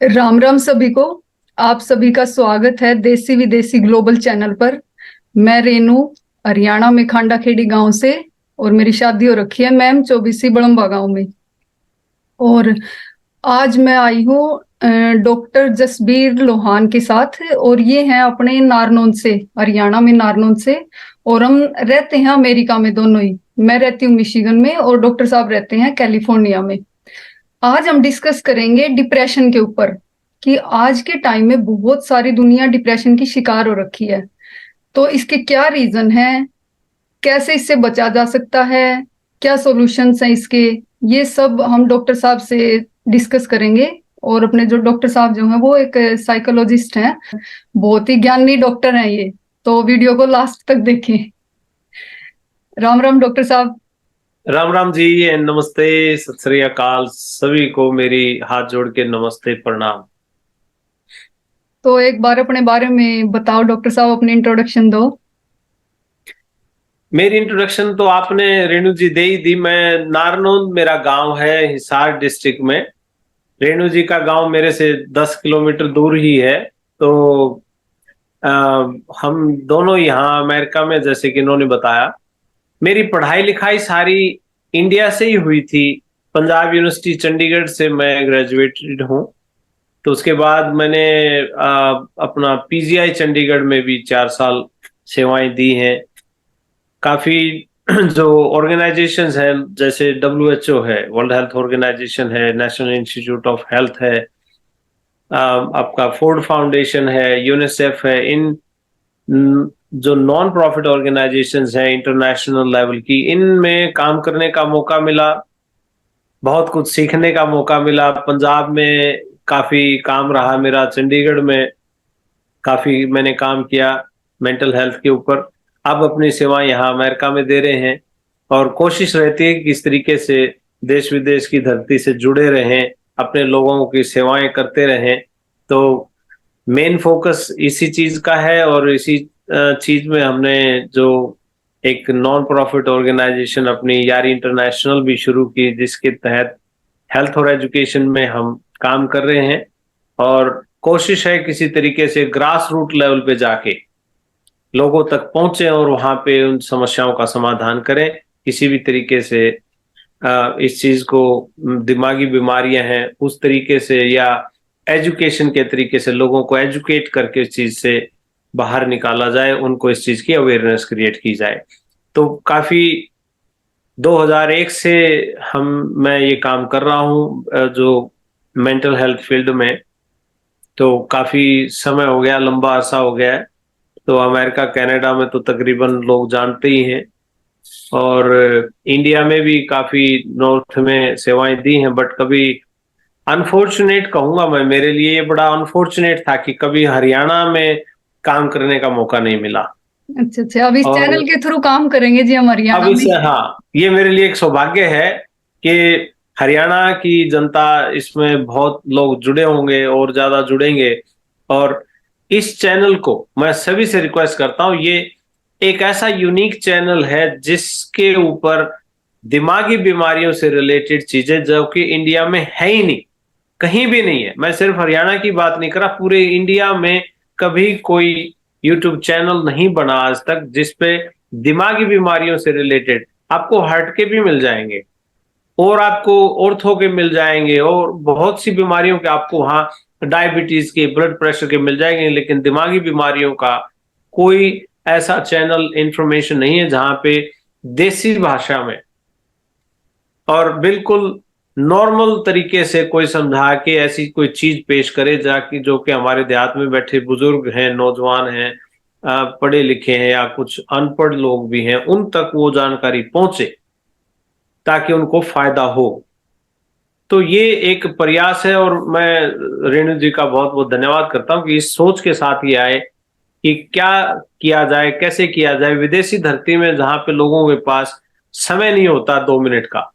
राम राम सभी को। आप सभी का स्वागत है देसी विदेशी ग्लोबल चैनल पर। मैं रेनू, हरियाणा में खांडा खेड़ी गांव से, और मेरी शादी हो रखी है मैम चौबीसी बड़म्बा गांव में। और आज मैं आई हूँ डॉक्टर जसबीर लोहान के साथ, और ये हैं अपने नारनौल से, हरियाणा में नारनौल से। और हम रहते हैं अमेरिका में दोनों ही। मैं रहती हूँ मिशिगन में और डॉक्टर साहब रहते हैं कैलिफोर्निया में। आज हम डिस्कस करेंगे डिप्रेशन के ऊपर, कि आज के टाइम में बहुत सारी दुनिया डिप्रेशन की शिकार हो रखी है। तो इसके क्या रीजन है, कैसे इससे बचा जा सकता है, क्या सॉल्यूशंस हैं इसके, ये सब हम डॉक्टर साहब से डिस्कस करेंगे। और अपने जो डॉक्टर साहब जो हैं वो एक साइकोलॉजिस्ट हैं, बहुत ही ज्ञानी डॉक्टर हैं ये। तो वीडियो को लास्ट तक देखें। राम राम डॉक्टर साहब। राम राम जी एंड नमस्ते, सत श्री अकाल सभी को मेरी हाथ जोड़ के नमस्ते प्रणाम। तो एक बार अपने बारे में बताओ डॉक्टर साहब, अपनी इंट्रोडक्शन दो। मेरी इंट्रोडक्शन तो आपने रेणु जी दे ही दी। मैं नारनौल मेरा गांव है, हिसार डिस्ट्रिक्ट में। रेणु जी का गांव मेरे से 10 किलोमीटर दूर ही है। तो आ, हम दोनों यहाँ अमेरिका में, जैसे कि इन्होंने बताया, मेरी पढ़ाई लिखाई सारी इंडिया से ही हुई थी। पंजाब यूनिवर्सिटी चंडीगढ़ से मैं ग्रेजुएटेड हूँ। तो उसके बाद मैंने अपना पीजीआई चंडीगढ़ में भी 4 साल सेवाएं दी हैं। काफी जो ऑर्गेनाइजेशंस हैं, जैसे डब्ल्यूएचओ है, वर्ल्ड हेल्थ ऑर्गेनाइजेशन है, नेशनल इंस्टीट्यूट ऑफ हेल्थ है, आपका फोर्ड फाउंडेशन है, यूनिसेफ है, इन जो नॉन प्रॉफिट ऑर्गेनाइजेशंस हैं इंटरनेशनल लेवल की, इनमें काम करने का मौका मिला। बहुत कुछ सीखने का मौका मिला। पंजाब में काफी काम रहा मेरा, चंडीगढ़ में काफी मैंने काम किया मेंटल हेल्थ के ऊपर। अब अपनी सेवाएं यहाँ अमेरिका में दे रहे हैं, और कोशिश रहती है कि किस तरीके से देश विदेश की धरती से जुड़े रहें, अपने लोगों की सेवाएं करते रहें। तो मेन फोकस इसी चीज का है, और इसी चीज में हमने जो एक नॉन प्रॉफिट ऑर्गेनाइजेशन अपनी यारी इंटरनेशनल भी शुरू की, जिसके तहत हेल्थ और एजुकेशन में हम काम कर रहे हैं। और कोशिश है किसी तरीके से ग्रास रूट लेवल पे जाके लोगों तक पहुंचे और वहां पे उन समस्याओं का समाधान करें। किसी भी तरीके से इस चीज को, दिमागी बीमारियां हैं उस तरीके से, या एजुकेशन के तरीके से लोगों को एजुकेट करके इस चीज से बाहर निकाला जाए, उनको इस चीज की अवेयरनेस क्रिएट की जाए। तो काफी 2001 से मैं ये काम कर रहा हूँ जो मेंटल हेल्थ फील्ड में। तो काफी समय हो गया, लंबा अरसा हो गया है। तो अमेरिका कनाडा में तो तकरीबन लोग जानते ही हैं, और इंडिया में भी काफी नॉर्थ में सेवाएं दी हैं। बट कभी अनफॉर्चुनेट कहूंगा मैं, मेरे लिए ये बड़ा अनफॉर्चुनेट था कि कभी हरियाणा में काम करने का मौका नहीं मिला। अच्छा अच्छा, अब इस और चैनल के थ्रू काम करेंगे जी हम अब हरियाणा में। इसे, हाँ, ये मेरे लिए एक सौभाग्य है कि हरियाणा की जनता इसमें बहुत लोग जुड़े होंगे और ज्यादा जुड़ेंगे। और इस चैनल को मैं सभी से रिक्वेस्ट करता हूं, ये एक ऐसा यूनिक चैनल है जिसके ऊपर दिमागी बीमारियों से रिलेटेड चीजें, जो कि इंडिया में है ही नहीं, कहीं भी नहीं है। मैं सिर्फ हरियाणा की बात नहीं कर रहा, पूरे इंडिया में कभी कोई यूट्यूब चैनल नहीं बना आज तक जिसपे दिमागी बीमारियों से रिलेटेड, आपको हार्ट के भी मिल जाएंगे, और आपको ऑर्थो के मिल जाएंगे, और बहुत सी बीमारियों के आपको वहां, डायबिटीज के, ब्लड प्रेशर के मिल जाएंगे, लेकिन दिमागी बीमारियों का कोई ऐसा चैनल इंफॉर्मेशन नहीं है जहां पे देसी भाषा में और बिल्कुल नॉर्मल तरीके से कोई समझा के ऐसी कोई चीज पेश करे, जाकि जो कि हमारे देहात में बैठे बुजुर्ग हैं, नौजवान हैं, पढ़े लिखे हैं, या कुछ अनपढ़ लोग भी हैं, उन तक वो जानकारी पहुंचे ताकि उनको फायदा हो। तो ये एक प्रयास है, और मैं रेणु जी का बहुत बहुत धन्यवाद करता हूं कि इस सोच के साथ ये आए कि क्या किया जाए, कैसे किया जाए। विदेशी धरती में जहां पे लोगों के पास समय नहीं होता 2 मिनट का,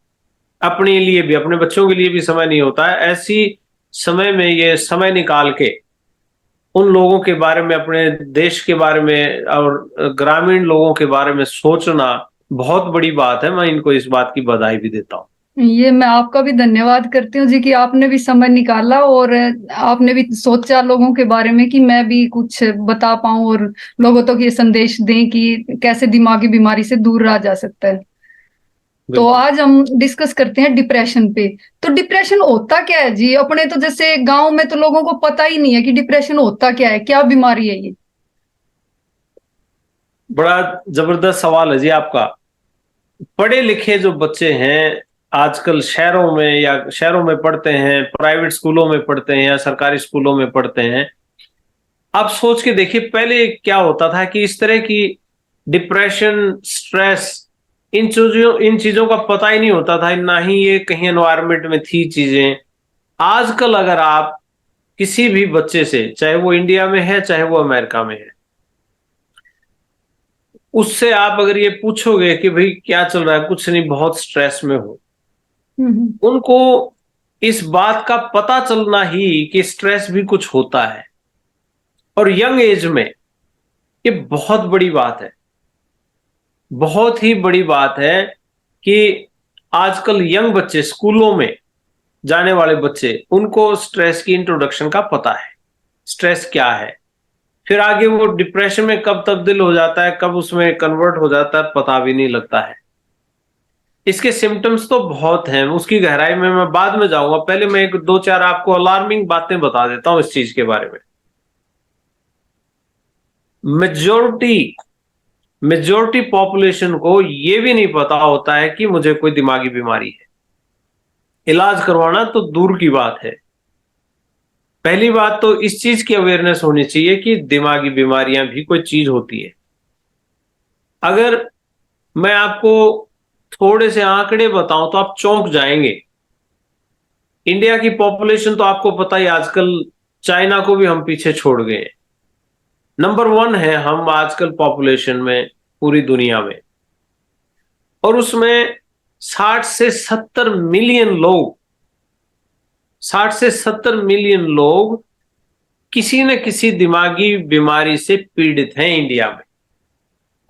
अपने लिए भी, अपने बच्चों के लिए भी समय नहीं होता है, ऐसी समय में ये समय निकाल के उन लोगों के बारे में, अपने देश के बारे में और ग्रामीण लोगों के बारे में सोचना बहुत बड़ी बात है। मैं इनको इस बात की बधाई भी देता हूँ। ये मैं आपका भी धन्यवाद करती हूँ जी कि आपने भी समय निकाला और आपने भी सोचा लोगों के बारे में कि मैं भी कुछ बता पाऊं और लोगों तक ये संदेश दें कि कैसे दिमागी बीमारी से दूर रहा जा सकता है। तो बिल्कुल। आज हम डिस्कस करते हैं डिप्रेशन पे। तो डिप्रेशन होता क्या है जी? अपने तो जैसे गांव में तो लोगों को पता ही नहीं है कि डिप्रेशन होता क्या है, क्या बीमारी है ये। बड़ा जबरदस्त सवाल है जी आपका। पढ़े लिखे जो बच्चे हैं आजकल शहरों में या शहरों में पढ़ते हैं, प्राइवेट स्कूलों में पढ़ते हैं या सरकारी स्कूलों में पढ़ते हैं, आप सोच के देखिए पहले क्या होता था कि इस तरह की डिप्रेशन, स्ट्रेस, इन चीजों का पता ही नहीं होता था, ना ही ये कहीं एनवायरनमेंट में थी चीजें। आजकल अगर आप किसी भी बच्चे से, चाहे वो इंडिया में है चाहे वो अमेरिका में है, उससे आप अगर ये पूछोगे कि भाई क्या चल रहा है, कुछ नहीं, बहुत स्ट्रेस में हो, हम्म। उनको इस बात का पता चलना ही कि स्ट्रेस भी कुछ होता है और यंग एज में, ये बहुत बड़ी बात है। बहुत ही बड़ी बात है कि आजकल यंग बच्चे, स्कूलों में जाने वाले बच्चे, उनको स्ट्रेस की इंट्रोडक्शन का पता है, स्ट्रेस क्या है। फिर आगे वो डिप्रेशन में कब तब्दील हो जाता है, कब उसमें कन्वर्ट हो जाता है, पता भी नहीं लगता है। इसके सिम्टम्स तो बहुत हैं, उसकी गहराई में मैं बाद में जाऊंगा। पहले मैं एक दो चार आपको अलार्मिंग बातें बता देता हूं इस चीज के बारे में। मेजोरिटी मेजोरिटी पॉपुलेशन को ये भी नहीं पता होता है कि मुझे कोई दिमागी बीमारी है। इलाज करवाना तो दूर की बात है। पहली बात तो इस चीज की अवेयरनेस होनी चाहिए कि दिमागी बीमारियां भी कोई चीज होती है। अगर मैं आपको थोड़े से आंकड़े बताऊं तो आप चौंक जाएंगे। इंडिया की पॉपुलेशन तो आपको पता ही, आजकल चाइना को भी हम पीछे छोड़ गए हैं। नंबर 1 है हम आजकल पॉपुलेशन में पूरी दुनिया में, और उसमें 60 से 70 मिलियन लोग, 60 से 70 मिलियन लोग किसी न किसी दिमागी बीमारी से पीड़ित हैं इंडिया में।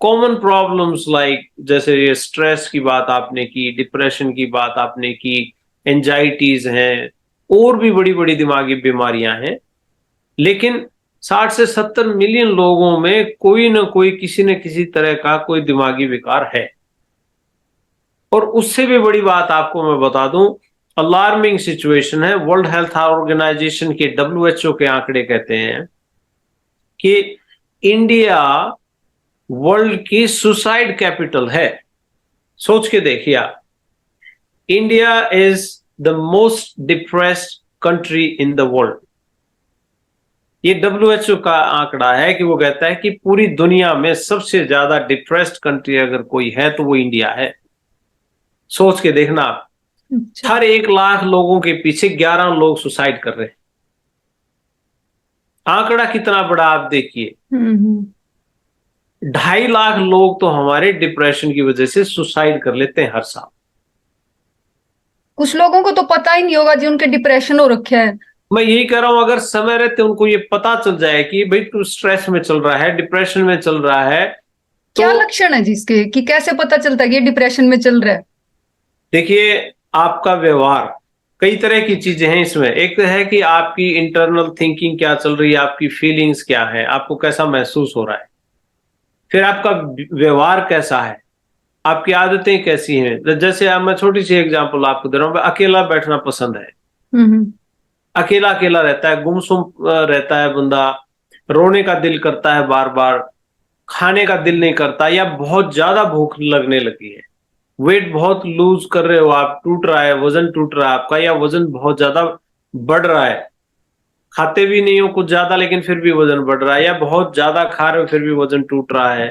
कॉमन प्रॉब्लम्स लाइक, जैसे ये स्ट्रेस की बात आपने की, डिप्रेशन की बात आपने की, एंजाइटीज हैं, और भी बड़ी बड़ी दिमागी बीमारियां हैं। लेकिन 60 से 70 मिलियन लोगों में कोई ना कोई किसी न किसी तरह का कोई दिमागी विकार है। और उससे भी बड़ी बात आपको मैं बता दूं, अलार्मिंग सिचुएशन है। वर्ल्ड हेल्थ ऑर्गेनाइजेशन के, WHO के आंकड़े कहते हैं कि इंडिया वर्ल्ड की सुसाइड कैपिटल है। सोच के देखिए आप, India is the most depressed country in the world. ये WHO का आंकड़ा है कि वो कहता है कि पूरी दुनिया में सबसे ज्यादा डिप्रेस्ड कंट्री अगर कोई है तो वो इंडिया है। सोच के देखना आप, अच्छा। हर 1 लाख लोगों के पीछे 11 लोग सुसाइड कर रहे हैं। आंकड़ा कितना बड़ा आप देखिए। हम्म। 2.5 लाख लोग तो हमारे डिप्रेशन की वजह से सुसाइड कर लेते हैं हर साल। कुछ लोगों को तो पता ही नहीं होगा जी उनके डिप्रेशन हो रखा है। मैं यही कह रहा हूं, अगर समय रहते उनको ये पता चल जाए कि भाई तू स्ट्रेस में चल रहा है, डिप्रेशन में चल रहा है, क्या तो लक्षण है जी इसके कि कैसे पता चलता है कि ये डिप्रेशन में चल रहा है? देखिए, आपका व्यवहार, कई तरह की चीजें हैं इसमें। एक तो है कि आपकी इंटरनल थिंकिंग क्या चल रही है, आपकी फीलिंग्स क्या है, आपको कैसा महसूस हो रहा है। फिर आपका व्यवहार कैसा है, आपकी आदतें कैसी हैं। जैसे अब मैं छोटी सी एग्जांपल आपको दे रहा हूँ, अकेला बैठना पसंद है, हम्म। अकेला अकेला रहता है, गुमसुम रहता है बंदा, रोने का दिल करता है बार बार, खाने का दिल नहीं करता, या बहुत ज्यादा भूख लगने लगी है, वेट बहुत लूज कर रहे हो आप, टूट रहा है, वजन टूट रहा है आपका, या वजन बहुत ज्यादा बढ़ रहा है, खाते भी नहीं हो कुछ ज्यादा लेकिन फिर भी वजन बढ़ रहा है, या बहुत ज्यादा खा रहे हो फिर भी वजन टूट रहा है,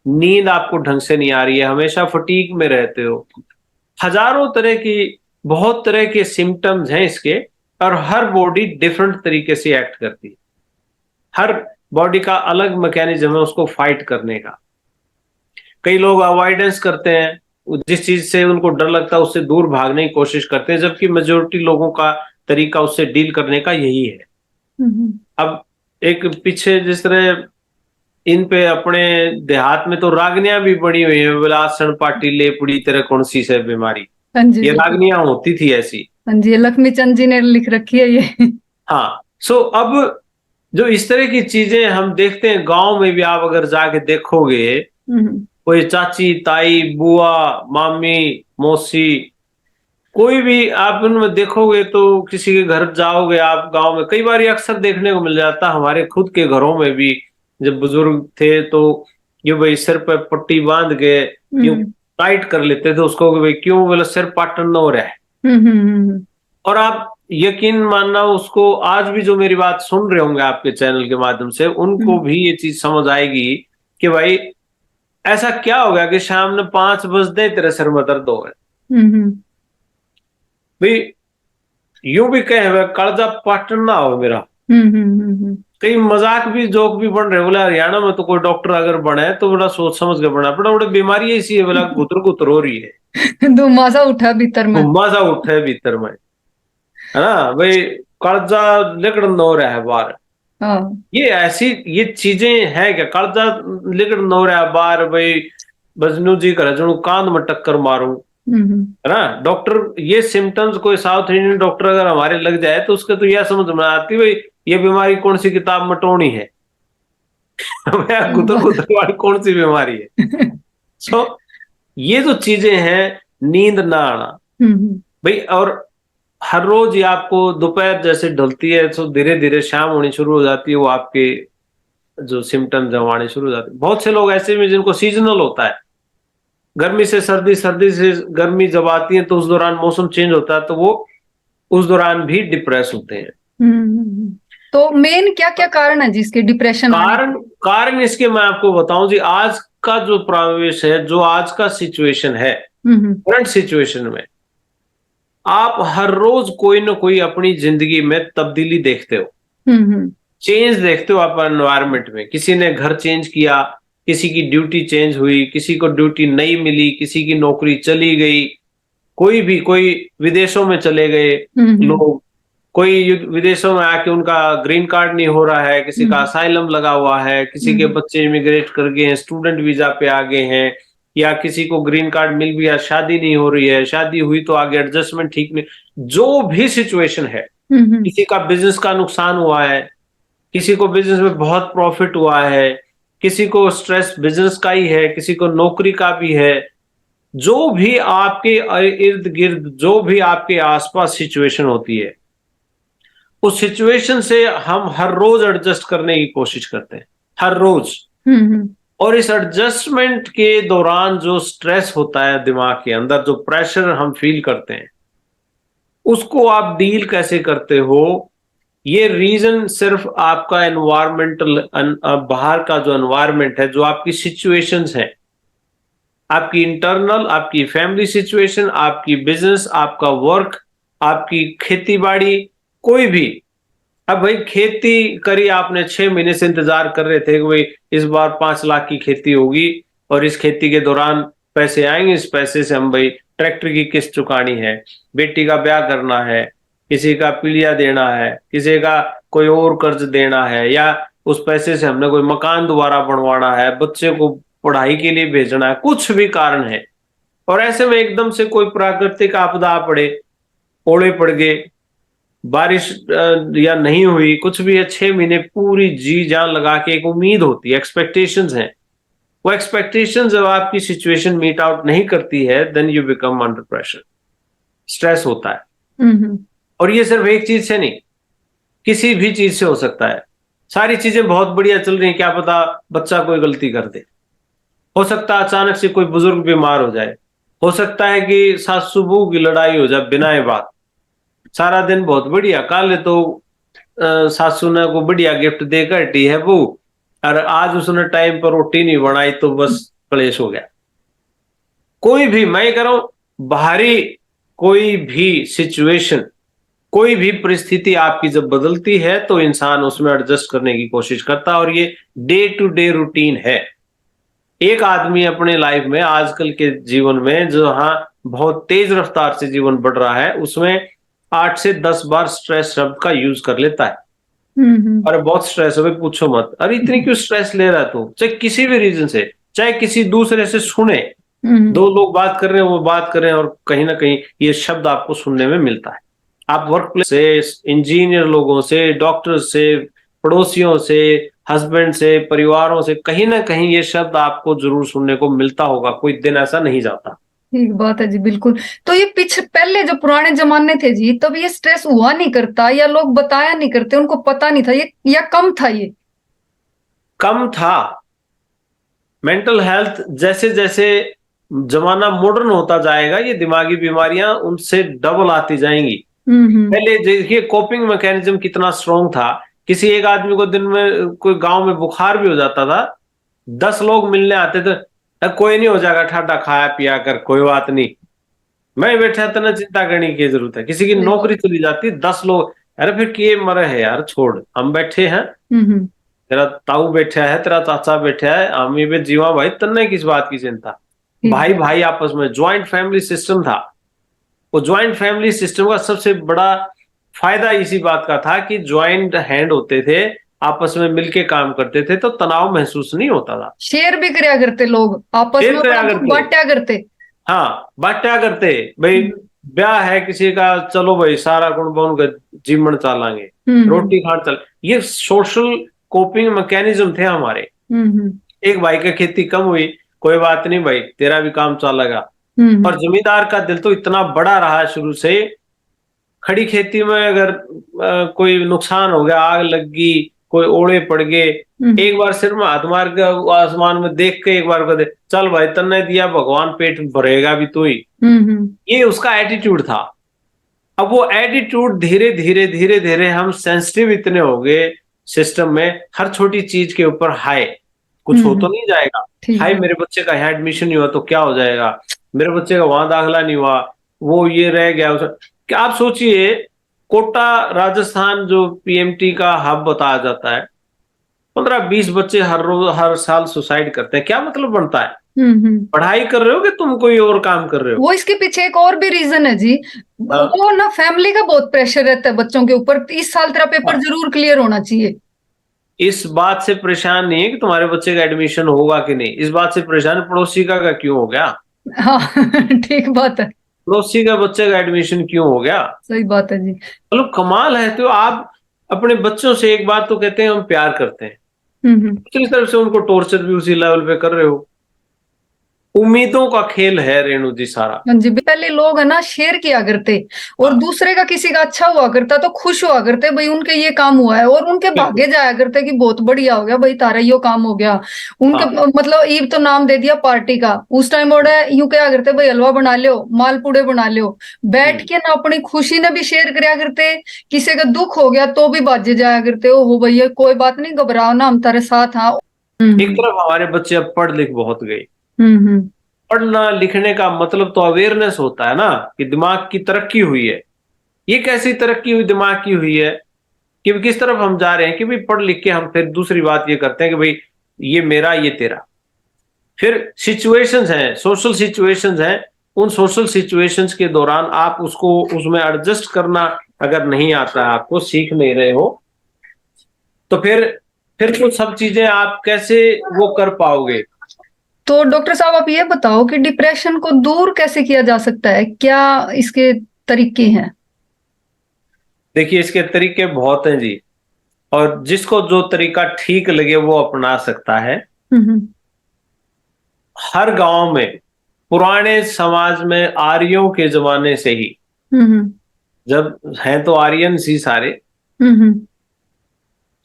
नींद आपको ढंग से नहीं आ रही है, हमेशा फटीग में रहते हो। हजारों तरह की, बहुत तरह के सिम्टम्स हैं इसके, और हर बॉडी डिफरेंट तरीके से एक्ट करती है। हर बॉडी का अलग मैकेनिज्म है उसको फाइट करने का। कई लोग अवॉइडेंस करते हैं, जिस चीज से उनको डर लगता है उससे दूर भागने की कोशिश करते हैं, जबकि मेजोरिटी लोगों का तरीका उससे डील करने का यही है। हम्म। अब एक पीछे जिस तरह इन पे अपने देहात में तो रागनियां भी बनी हुई है, विलासन पाटी ले पुड़ी तरह कौन सी से बीमारी। हाँ जी ये बिल्कुल। रागनियां होती थी ऐसी। हाँ जी, ये लक्ष्मी चंद जी ने लिख रखी है ये। हाँ, सो अब जो इस तरह की चीजें हम देखते हैं गांव में भी, आप अगर जाके देखोगे, हम्म कोई चाची, ताई, बुआ, मामी, मौसी, कोई भी आप उनमें देखोगे तो किसी के घर जाओगे आप गांव में, कई बार ये अक्सर देखने को मिल जाता है हमारे खुद के घरों में भी। जब बुजुर्ग थे तो ये भाई सिर पे पट्टी बांध के यूं हम्म टाइट कर लेते थे उसको कि भाई क्यों, बोले सिर पाटन न हो रहा है। हम्म। और आप यकीन मानना, उसको आज भी जो मेरी बात सुन रहे होंगे आपके चैनल के माध्यम से, उनको हम्म भी ये चीज समझ आएगी कि भाई ऐसा क्या हो गया कि शाम ने 5 बजते ही तेरे सिर में दर्द हो गए। हम्म भाई यूं भी कहे हुए कालजा पाटन ना हो मेरा। हम्म। कई मजाक भी, जोक भी बन रहे, बोला हरियाणा में तो कोई डॉक्टर अगर बने तो बड़ा सोच समझ के बना, बड़ा बड़ा बीमारी ऐसी है, बोला गुतर गुतर हो रही है, धुमासा उठा भीतर में। मजा उठे भीतर में, है ना भाई, कालजा लिकड़ हो रहा है बाहर। हाँ। ये ऐसी ये चीजें हैं क्या, कालजा लिकड़ हो रहा है बाहर भाई, बजनू जी कर जनू कांध में टक्कर मारूं, हम्म है ना। डॉक्टर ये सिम्टम्स कोई साउथ इंडियन डॉक्टर अगर हमारे लग जाए तो उसके तो यह समझ में आती भाई ये बीमारी कौन सी किताब में टोनी है। गुतर गुतर वाली कौन सी बीमारी है। सो ये जो चीजें हैं, नींद ना आना हम्म भाई, और हर रोज ये आपको दोपहर जैसे ढलती है तो धीरे धीरे शाम होनी शुरू हो जाती है, वो आपके जो सिम्टम्स जब आने शुरू हो जाते हैं। बहुत से लोग ऐसे भी जिनको सीजनल होता है, गर्मी से सर्दी, सर्दी से गर्मी जब आती है तो उस दौरान मौसम चेंज होता है तो वो उस दौरान भी डिप्रेस होते हैं। हम्म। तो मेन क्या क्या कारण है जिसके डिप्रेशन आने कारण कारण इसके मैं आपको बताऊं जी, आज का जो प्रावेश है, जो आज का सिचुएशन है, के? करंट सिचुएशन में आप हर रोज कोई ना कोई अपनी जिंदगी में तब्दीली देखते हो, हम्म चेंज देखते हो आप एनवायरमेंट में। किसी ने घर चेंज किया, किसी की ड्यूटी चेंज हुई, किसी को ड्यूटी नहीं मिली, किसी की नौकरी चली गई, कोई विदेशों में चले गए हम्म लोग, कोई विदेशों में आके उनका ग्रीन कार्ड नहीं हो रहा है, किसी का असाइलम लगा हुआ है, किसी के बच्चे इमिग्रेट कर गए हैं, स्टूडेंट वीजा पे आ गए हैं, या किसी को ग्रीन कार्ड मिल गया, शादी नहीं हो रही है, शादी हुई तो आगे एडजस्टमेंट ठीक नहीं, जो भी सिचुएशन है, किसी का बिजनेस का नुकसान हुआ है, किसी को बिजनेस में बहुत प्रॉफिट हुआ है, किसी को स्ट्रेस बिजनेस का ही है, किसी को नौकरी का भी है, जो भी आपके इर्द गिर्द, जो भी आपके आसपास सिचुएशन होती है, उस सिचुएशन से हम हर रोज एडजस्ट करने की कोशिश करते हैं, हर रोज। और इस एडजस्टमेंट के दौरान जो स्ट्रेस होता है दिमाग के अंदर, जो प्रेशर हम फील करते हैं, उसको आप डील कैसे करते हो, ये रीजन सिर्फ आपका एनवायरमेंटल, बाहर का जो एनवायरमेंट है, जो आपकी सिचुएशंस हैं, आपकी इंटरनल, आपकी फैमिली सिचुएशन, आपकी बिजनेस, आपका वर्क, आपकी खेती बाड़ी, कोई भी। अब भाई खेती करी आपने, 6 महीने से इंतजार कर रहे थे कि भाई इस बार 5 लाख की खेती होगी और इस खेती के दौरान पैसे आएंगे, इस पैसे से हम भाई ट्रैक्टर की किस्त चुकानी है, बेटी का ब्याह करना है, किसी का पीलिया देना है, किसी का कोई और कर्ज देना है, या उस पैसे से हमने कोई मकान दोबारा बनवाना है, बच्चे को पढ़ाई के लिए भेजना है, कुछ भी कारण है। और ऐसे में एकदम से कोई प्राकृतिक आपदा पड़े, ओले पड़ गए, बारिश या नहीं हुई, कुछ भी है, 6 महीने पूरी जी जान लगा के एक उम्मीद होती है, एक्सपेक्टेशंस हैं, वो एक्सपेक्टेशन जब आपकी सिचुएशन मीट आउट नहीं करती है, then you become under pressure, stress होता है। और ये सिर्फ एक चीज से नहीं, किसी भी चीज से हो सकता है। सारी चीजें बहुत बढ़िया चल रही हैं, क्या पता बच्चा कोई गलती कर दे, हो सकता है अचानक से कोई बुजुर्ग बीमार हो जाए, हो सकता है कि सासू बहू की लड़ाई हो जाए बिना बात, सारा दिन बहुत बढ़िया, कल तो सासू ने को बढ़िया गिफ्ट देकर हटी है वो, और आज उसने टाइम पर रोटी नहीं बनाई तो बस क्लेश हो गया। कोई भी, मैं कह रहा हूं बाहरी कोई भी सिचुएशन, कोई भी परिस्थिति आपकी जब बदलती है तो इंसान उसमें एडजस्ट करने की कोशिश करता है, और ये डे टू डे रूटीन है। एक आदमी अपने लाइफ में, आजकल के जीवन में जहां बहुत तेज रफ्तार से जीवन बढ़ रहा है, उसमें 8 से 10 बार स्ट्रेस शब्द का यूज कर लेता है। अरे बहुत स्ट्रेस है भाई, पूछो मत, अरे इतनी क्यों स्ट्रेस ले रहा है तू, चाहे किसी भी रीजन से, चाहे किसी दूसरे से सुने, दो लोग बात कर रहे हैं, वो बात कर रहे हैं और कहीं ना कहीं ये शब्द आपको सुनने में मिलता है। आप वर्क प्लेस से, इंजीनियर लोगों से, डॉक्टर से, पड़ोसियों से, हस्बैंड से, परिवारों से, कहीं ना कहीं ये शब्द आपको जरूर सुनने को मिलता होगा। कोई दिन ऐसा नहीं जाता। ठीक बात है जी, बिल्कुल। तो ये पीछे पहले जो पुराने जमाने थे जी, तब ये स्ट्रेस हुआ नहीं करता, या लोग बताया नहीं करते, उनको पता नहीं था ये, या कम था ये? कम था। मेंटल हेल्थ जैसे जैसे जमाना मॉडर्न होता जाएगा, ये दिमागी बीमारियां उनसे डबल आती जाएंगी। हम्म। पहले देखिए कोपिंग मैकेनिज्म कितना स्ट्रांग था। किसी एक आदमी को दिन में कोई गांव में बुखार भी हो जाता था, 10 लोग मिलने आते थे, कोई नहीं, हो जाएगा, ठाडा खाया पिया कर, कोई बात नहीं, मैं बैठा था ना, चिंता करने की जरूरत है। किसी की सही बात। नौकरी चली जाती, 10 लोग, अरे फिर किए मरे है यार, छोड़, हम बैठे हैं, हम्म। तेरा ताऊ बैठा है, तेरा चाचा बैठा है, हम पे जीवा भाई, तन्ने किस बात की चिंता। ठीक भाई है। भाई आपस में ज्वाइंट फैमिली सिस्टम था। वो ज्वाइंट फैमिली सिस्टम का सबसे बड़ा फायदा इसी बात का था कि ज्वाइंट हैंड होते थे, आपस में मिलके काम करते थे, तो तनाव महसूस नहीं होता था। शेयर भी करया करते लोग आपस में, शेर अपना क्या दुख करते, बांटा करते। हाँ, बात क्या करते भाई, हम्म ब्याह है किसी का, चलो भाई सारा गुण बन के जीवन चलांगे, हम्म रोटी खान चल, ये सोशल कोपिंग मैकेनिज्म थे हमारे। हम्म एक भाई का खेती कम हुई, कोई बात नहीं भाई, तेरा भी काम चलेगा। हम्म और जमींदार का दिल तो इतना बड़ा रहा है शुरू से। खड़ी खेती में अगर कोई नुकसान हो गया, आग लग गई, कोई ओले पड़ गए, हम्म एक बार सिर में हाथ मार के आसमान में देख के एक बार कहते, चल भाई तन्ने दिया भगवान, पेट भरेगा भी तू ही। हम्म। ये उसका एटीट्यूड था। अब वो एटीट्यूड धीरे धीरे धीरे धीरे हम सेंसिटिव इतने हो गए सिस्टम में, हर छोटी चीज के ऊपर हाय, कुछ हो तो नहीं जाएगा, ठीक हाय है। मेरे बच्चे का यहाँ एडमिशन नहीं हुआ तो क्या हो जाएगा, मेरे बच्चे का वहां दाखिला नहीं हुआ, वो ये रह गया क्या आप सोचिए, कोटा राजस्थान जो पीएमटी का हब बताया जाता है, 15-20 बच्चे हर रोज हर साल सुसाइड करते हैं। क्या मतलब बनता है? हम्म। पढ़ाई कर रहे हो कि तुम कोई और काम कर रहे हो? वो इसके पीछे एक और भी रीजन है जी। हाँ, वो ना फैमिली का बहुत प्रेशर रहता है बच्चों के ऊपर, इस साल तेरा पेपर हाँ। जरूर क्लियर होना चाहिए। इस बात से परेशान नहीं है कि तुम्हारे बच्चे का एडमिशन होगा कि नहीं, इस बात से परेशान है पड़ोसी का क्यों हो गया, हाँ ठीक बात है। पड़ोसी का बच्चे का एडमिशन क्यों हो गया। सही बात है जी। मतलब कमाल है। तो आप अपने बच्चों से एक बात तो कहते हैं हम प्यार करते हैं, हम्म। दूसरी तरफ से उनको टॉर्चर भी उसी लेवल पे कर रहे हो। उम्मीदों का खेल है रेणु जी सारा। हाँ जी, पहले लोग है ना शेयर किया करते, और हाँ, दूसरे का किसी का अच्छा हुआ करता तो खुश हुआ करते, भाई उनके ये काम हुआ है, और उनके भागे बिल्कुल। जाया करते कि बहुत बढ़िया हो गया भाई, तारा यो काम हो गया। उनके हाँ, मतलब ईब तो नाम दे दिया पार्टी का, उस टाइम और यूं क्या करते, भाई हलवा बना लियो, मालपूड़े बना लियो, बैठ हम्म, के ना अपनी खुशी ने भी शेयर करया करते। किसी का दुख हो गया तो भी बाजे जाया करते, ओ हो भैया कोई बात नहीं, घबराओ ना, हम तारे साथ। हाँ। एक तरफ हमारे बच्चे अब पढ़ लिख बहुत गए। हम्म। पढ़ना लिखने का मतलब तो अवेयरनेस होता है ना, कि दिमाग की तरक्की हुई है। ये कैसी तरक्की हुई दिमाग की हुई है कि किस तरफ हम जा रहे हैं, कि भाई पढ़ लिख के हम फिर दूसरी बात ये करते हैं कि भाई ये मेरा ये तेरा। फिर सिचुएशंस हैं, सोशल सिचुएशंस हैं, उन सोशल सिचुएशंस के दौरान आप उसको उसमें एडजस्ट करना अगर नहीं आता है, आपको सीख नहीं रहे हो, तो फिर कुछ सब चीजें आप कैसे वो कर पाओगे। तो डॉक्टर साहब आप ये बताओ कि डिप्रेशन को दूर कैसे किया जा सकता है, क्या इसके तरीके हैं? देखिए इसके तरीके बहुत हैं जी, और जिसको जो तरीका ठीक लगे वो अपना सकता है। हम्म हर गांव में, पुराने समाज में आर्यों के जमाने से ही, हम्म जब हैं तो आर्यन सी सारे, हम्म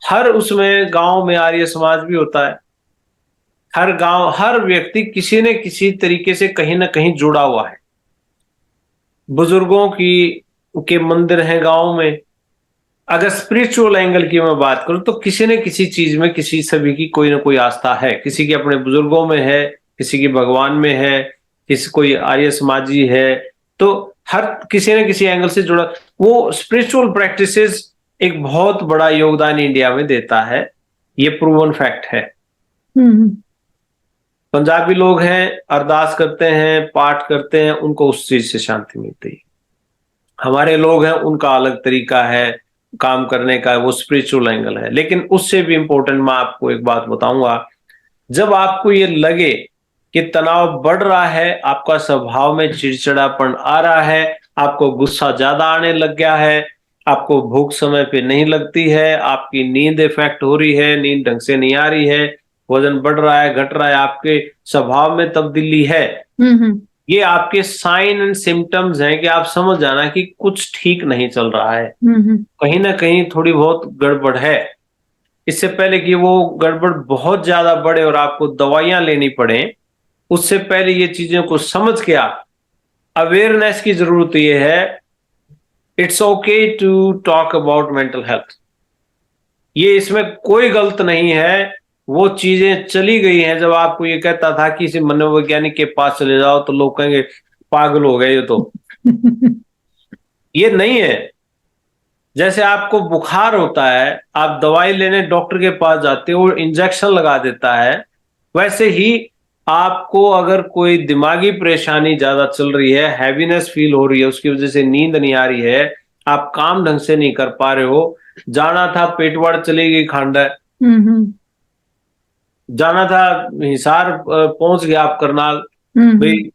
हर उसमें गांव में आर्य समाज भी होता है। हर गांव, हर व्यक्ति किसी न किसी तरीके से कहीं ना कहीं जुड़ा हुआ है। बुजुर्गों की के मंदिर हैं गांव में। अगर स्पिरिचुअल एंगल की मैं बात करूं तो किसी न किसी चीज में किसी सभी की कोई ना कोई आस्था है, किसी की अपने बुजुर्गों में है, किसी की भगवान में है, किसी कोई आर्य समाजी है। तो हर किसी न किसी एंगल से जुड़ा वो स्पिरिचुअल प्रैक्टिसेस एक बहुत बड़ा योगदान इंडिया में देता है। ये प्रूवन फैक्ट है। हम्म पंजाबी लोग हैं, अरदास करते हैं, पाठ करते हैं, उनको उस चीज से शांति मिलती है। हमारे लोग हैं, उनका अलग तरीका है काम करने का, वो स्पिरिचुअल एंगल है। लेकिन उससे भी इंपॉर्टेंट मैं आपको एक बात बताऊंगा, जब आपको ये लगे कि तनाव बढ़ रहा है, आपका स्वभाव में चिड़चिड़ापन आ रहा है, आपको गुस्सा ज्यादा आने लग गया है, आपको भूख समय पे नहीं लगती है, आपकी नींद इफेक्ट हो रही है, नींद ढंग से नहीं आ रही है, वजन बढ़ रहा है, घट रहा है, आपके स्वभाव में तब्दीली है, हम्म ये आपके साइन एंड सिम्टम्स हैं कि आप समझ जाना कि कुछ ठीक नहीं चल रहा है, हम्म कहीं ना कहीं थोड़ी बहुत गड़बड़ है। इससे पहले कि वो गड़बड़ बहुत ज्यादा बढ़े और आपको दवाइयां लेनी पड़े, उससे पहले ये चीजों को समझ के आप अवेयरनेस की जरूरत ये है। It's okay to talk about mental health, ये इसमें कोई गलत नहीं है। वो चीजें चली गई हैं। जब आपको ये कहता था कि किसी मनोवैज्ञानिक के पास चले जाओ तो लोग कहेंगे पागल हो गए, ये तो ये नहीं है। जैसे आपको बुखार होता है, आप दवाई लेने डॉक्टर के पास जाते हो, इंजेक्शन लगा देता है, वैसे ही आपको अगर कोई दिमागी परेशानी ज्यादा चल रही है, हैवीनेस फील हो रही है, उसकी वजह से नींद नहीं आ रही है, आप काम ढंग से नहीं कर पा रहे हो, जाना था पेटवाड़ चली गई खांडा, हम्म जाना था हिसार पहुंच गया आप करनाल, भाई हम्म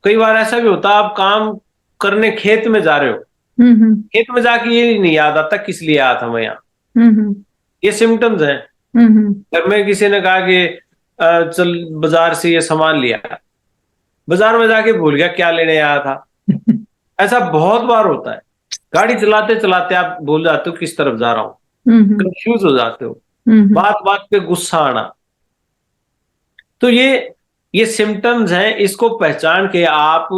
कई बार ऐसा भी होता है आप काम करने खेत में जा रहे हो, हम्म खेत में जाके ये नहीं याद आता किस लिए आया था मैं यहाँ। हम्म ये सिम्टम्स हैं। हम्म घर में किसी ने कहा कि चल बाजार से ये सामान लिया, बाजार में जाके भूल गया क्या लेने आया था। ऐसा बहुत बार होता है। गाड़ी चलाते चलाते आप भूल जाते हो किस तरफ जा रहा हूं, हम्म कंफ्यूज हो जाते हो, हम्म बात बात पे गुस्सा आना। तो ये सिम्टम्स हैं। इसको पहचान के आप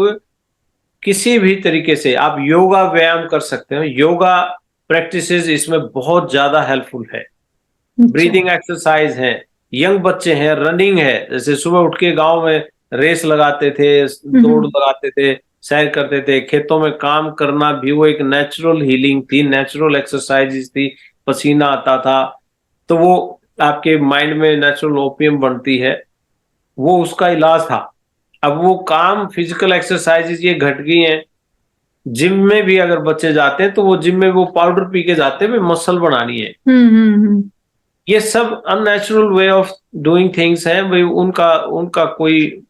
किसी भी तरीके से आप योगा व्यायाम कर सकते हो। योगा प्रैक्टिसेस इसमें बहुत ज्यादा हेल्पफुल है। अच्छा ब्रीदिंग एक्सरसाइज है, यंग बच्चे हैं, रनिंग है, जैसे सुबह उठ के गांव में रेस लगाते थे, दौड़ हम्म लगाते थे, सैर करते थे, खेतों में काम करना भी वो एक नेचुरल हीलिंग थी, नेचुरल एक्सरसाइज थी, पसीना आता था, तो वो आपके माइंड में नेचुरल ओपियम बनती है, वो उसका इलाज था। अब वो काम फिजिकल एक्सरसाइजेज ये घट गई हैं। जिम में भी अगर बच्चे जाते हैं तो वो जिम में वो पाउडर पी के जाते हैं मसल बनानी है। हम्म ये सब unnatural way of doing things हैं भाई, उनका उनका कोई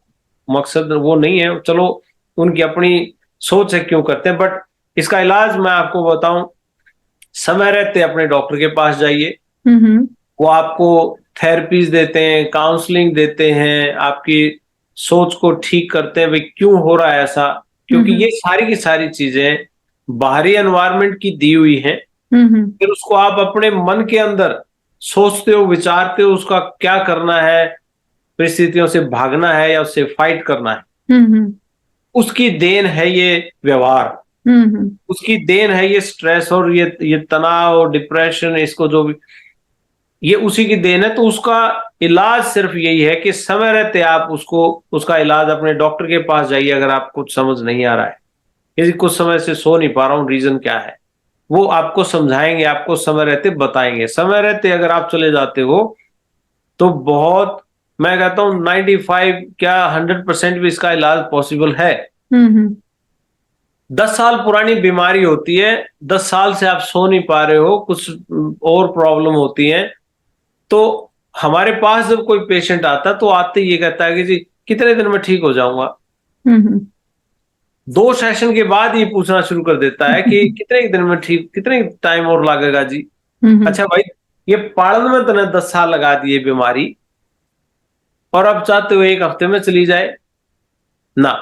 मकसद वो नहीं है। चलो उनकी अपनी सोच है क्यों करते हैं, बट इसका इलाज मैं आपको बताऊं, समय रहते अपने डॉक्टर के पास जाइए। हम्म वो आपको थेरेपीज देते हैं, काउंसलिंग देते हैं, आपकी सोच को ठीक करते हैं भाई क्यों हो रहा है ऐसा, क्योंकि हम्म ये सारी की सारी चीजें बाहरी एनवायरनमेंट की दी हुई हैं। हम्म फिर उसको आप अपने मन के अंदर सोचते हो, विचारते हो, उसका क्या करना है, परिस्थितियों से भागना है या उससे फाइट करना है, हम्म उसकी देन है ये व्यवहार, हम्म उसकी देन है ये स्ट्रेस और ये तनाव और डिप्रेशन, इसको जो भी ये उसी की देन है। तो उसका इलाज सिर्फ यही है कि समय रहते आप उसको उसका इलाज अपने डॉक्टर के पास जाइए। अगर आप कुछ समझ नहीं आ रहा है, यदि कुछ समय से सो नहीं पा रहा हूँ, रीजन क्या है, वो आपको समझाएंगे, आपको समय रहते बताएंगे। समय रहते अगर आप चले जाते हो तो बहुत, मैं कहता हूँ 95 क्या 100% भी इसका इलाज पॉसिबल है। हम्म 10 साल पुरानी बीमारी होती है, 10 साल से आप सो नहीं पा रहे हो, कुछ और प्रॉब्लम होती है, तो हमारे पास जब कोई पेशेंट आता है तो आते ही ये कहता है कि जी कितने दिन में ठीक हो जाऊंगा। हम्म 2 सेशन के बाद ये पूछना शुरू कर देता है कि कितने दिन में ठीक, कितने टाइम और लगेगा जी। हम्म अच्छा भाई, ये पालन में तूने 10 साल लगा दिए बीमारी, और अब चाहते हो 1 हफ्ते में चली जाए ना।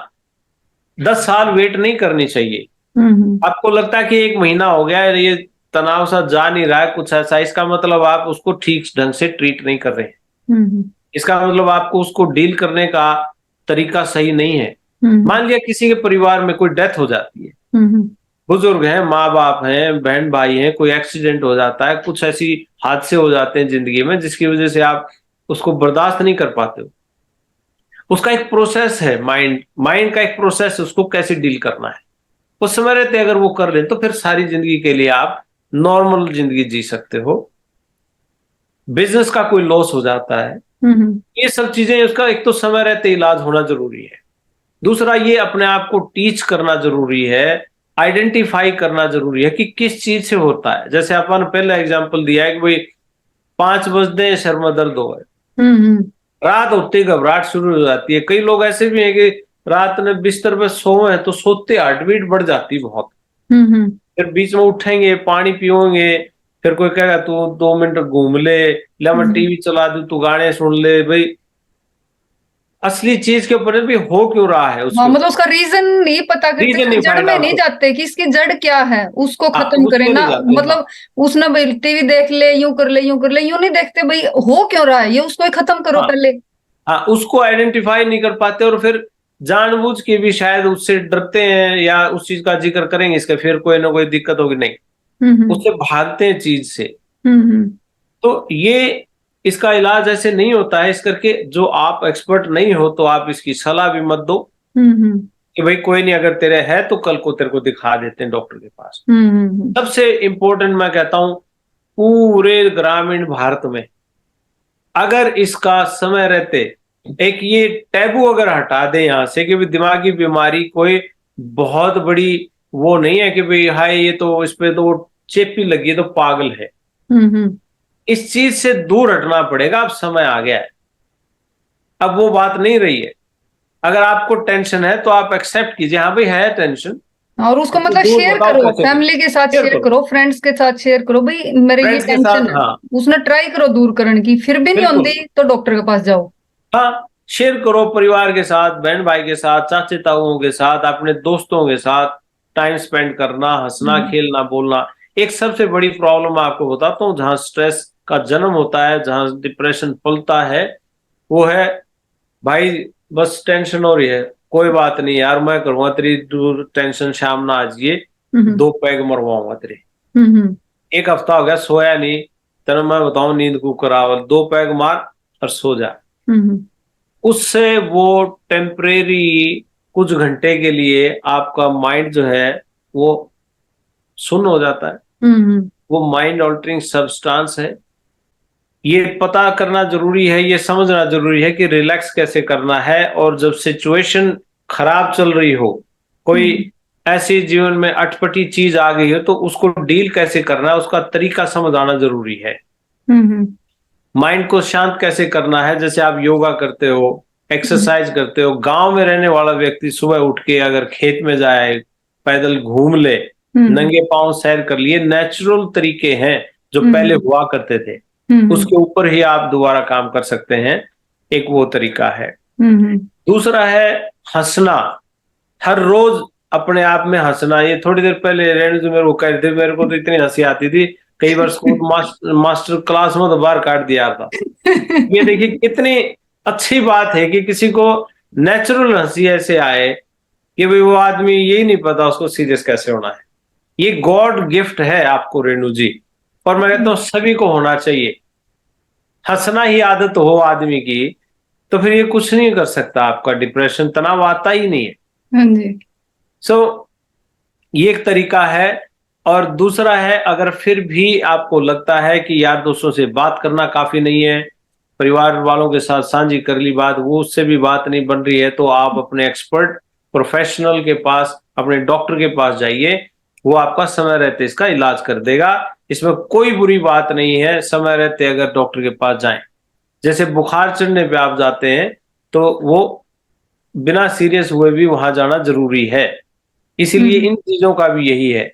10 साल वेट नहीं करनी चाहिए। हम्म आपको लगता है कि 1 महीना हो गया है, ये तनाव सा जा नहीं रहा है कुछ ऐसा, इसका मतलब आप उसको ठीक ढंग से ट्रीट नहीं कर रहे हैं। हम्म इसका मतलब आपको उसको डील करने का तरीका सही नहीं है। हम्म मान लिया किसी के परिवार में कोई डेथ हो जाती है, हम्म बुजुर्ग हैं, माँ बाप हैं, बहन भाई हैं, कोई एक्सीडेंट हो जाता है, कुछ ऐसी हादसे हो जाते हैं जिंदगी में जिसकी वजह से आप उसको बर्दाश्त नहीं कर पाते हो। उसका एक प्रोसेस है, माइंड माइंड का एक प्रोसेस है, उसको कैसे डील करना है। उस समय रहते अगर वो कर ले तो फिर सारी जिंदगी के लिए आप नॉर्मल जिंदगी जी सकते हो। बिजनेस का कोई लॉस हो जाता है, हम्म ये सब चीजें, उसका एक तो समय रहते इलाज होना जरूरी है। दूसरा ये अपने आप को टीच करना जरूरी है, आइडेंटिफाई करना जरूरी है कि किस चीज से होता है। जैसे अपन ने पहले एग्जांपल दिया है कि भाई 5 बजते हैं सर में दर्द हो गए, हम्म रात होते ही घबराहट शुरू हो जाती है। कई लोग ऐसे भी हैं कि रात में बिस्तर पे सोए हैं तो सोते हार्ट बीट बढ़ जाती है बहुत। हम्म। फिर बीच में उठेंगे, पानी पियोगे, फिर कोई कहेगा तू 2 मिनट घूम ले मैं हम्म। टीवी चला दूं, तू गाने सुन ले भाई। असली चीज के ऊपर भी हो क्यों रहा है हाँ, उसके मतलब ऊपर उसका रीजन नहीं पता करते, रीजन उसकी नहीं जड़ फाइंड में आउट नहीं हो। जाते कि इसकी जड़ क्या है, उसको हाँ, खत्म करें उसमें ना। नहीं जाते। हाँ, मतलब उसने भाई टीवी देख ले, यूं कर ले, यूं कर ले, यूं नहीं देखते भाई हो क्यों रहा है ये, उसको ही खत्म करो हाँ, पहले। हाँ, उसको आइडेंटिफाई नहीं कर पाते और फिर जानबूझ के भी शायद उससे डरते हैं या उस चीज का जिक्र करेंगे इसका फिर कोई ना कोई दिक्कत होगी, नहीं, हम्म। उससे भागते हैं चीज से। हम्म। तो ये इसका इलाज ऐसे नहीं होता है, इस करके जो आप एक्सपर्ट नहीं हो तो आप इसकी सलाह भी मत दो हम्म। कि भाई कोई नहीं, अगर तेरे है तो कल को तेरे को दिखा देते हैं डॉक्टर के पास। हम्म। सबसे इंपॉर्टेंट मैं कहता हूं, पूरे ग्रामीण भारत में अगर इसका समय रहते एक ये टैबू अगर हटा दें यहाँ से कि भी दिमागी बीमारी कोई बहुत बड़ी वो नहीं है कि भाई हाय ये तो इस पे तो चेपी लगी है तो पागल है, हम्म। इस चीज से दूर हटना पड़ेगा। अब समय आ गया है, अब वो बात नहीं रही है। अगर आपको टेंशन है तो आप एक्सेप्ट कीजिए, हाँ भाई है टेंशन, और उसको उसको मतलब दूर शेयर बताओ करो, कैसे करो, फैमिली के साथ शेयर शेयर करो करो, फ्रेंड्स के साथ शेयर करो, भाई मेरे ये फ्रेंड्स के टेंशन साथ। है। हाँ, उसने ट्राई करो दूर करने की, फिर भी नहीं बिल्कुल। होती तो डॉक्टर के पास जाओ। हाँ, शेयर करो परिवार के साथ, बहन भाई के साथ, चाचे ताऊओं के साथ, अपने दोस्तों के साथ टाइम स्पेंड करना, हंसना हम्म। खेलना बोलना। एक सबसे बड़ी प्रॉब्लम आपको बताता हूँ जहां स्ट्रेस का जन्म होता है, जहां डिप्रेशन पलता है, वो है भाई बस टेंशन हो रही है, कोई बात नहीं यार मैं करूंगा तेरी दूर टेंशन, शाम ना आज ये हम्म। 2 पैग मरवाऊंगा तेरे। हम्म। एक हफ्ता हो गया सोया नहीं, तेरे मैं बताऊं नींद को करावल, 2 पैग मार और सो जा। हम्म। उससे वो टेम्परेरी कुछ घंटे के लिए आपका माइंड जो है वो सुन्न हो जाता है। हम्म। वो माइंड ऑल्टरिंग सब्सटेंस है। ये पता करना जरूरी है, ये समझना जरूरी है कि रिलैक्स कैसे करना है, और जब सिचुएशन खराब चल रही हो, कोई हम्म। ऐसी जीवन में अटपटी चीज आ गई हो, तो उसको डील कैसे करना है उसका तरीका समझ आना जरूरी है। हम्म। माइंड को शांत कैसे करना है, जैसे आप योगा करते हो, एक्सरसाइज करते हो, गांव में रहने वाला व्यक्ति सुबह उठ के अगर खेत में जाए, पैदल घूम ले, हम्म। नंगे पांव सैर कर लिए, नेचुरल तरीके हैं जो पहले हम्म। हुआ करते थे, हम्म। उसके ऊपर ही आप दोबारा काम कर सकते हैं। एक वो तरीका है। हम्म। दूसरा है हंसना, हर रोज अपने आप में हंसना। ये थोड़ी देर पहले रेणु जी मेरे को कह रहे थे, मेरे को तो इतनी हंसी आती थी, कई बार स्कूल मास्टर क्लास में तो बाहर काट दिया था। ये देखिए कितनी अच्छी बात है कि किसी को नेचुरल हंसी ऐसे आए कि भाई वो आदमी यही नहीं पता उसको सीरियस कैसे होना है। ये गॉड गिफ्ट है आपको रेणु जी, और मैं कहता हूँ सभी को होना चाहिए। हंसना ही आदत हो आदमी की तो फिर ये कुछ नहीं कर सकता, आपका डिप्रेशन तनाव आता ही नहीं है। हाँ जी। सो ये एक तरीका है। और दूसरा है, अगर फिर भी आपको लगता है कि यार दोस्तों से बात करना काफी नहीं है, परिवार वालों के साथ साझी कर ली बात, वो उससे भी बात नहीं बन रही है, तो आप अपने एक्सपर्ट प्रोफेशनल के पास, अपने डॉक्टर के पास जाइए। वो आपका समय रहते इसका इलाज कर देगा। इसमें कोई बुरी बात नहीं है, समय रहते अगर डॉक्टर के पास जाएं। जैसे बुखार चढ़ने पे आप जाते हैं तो वो बिना सीरियस हुए भी वहां जाना जरूरी है, इसीलिए हम्म। इन चीजों का भी यही है।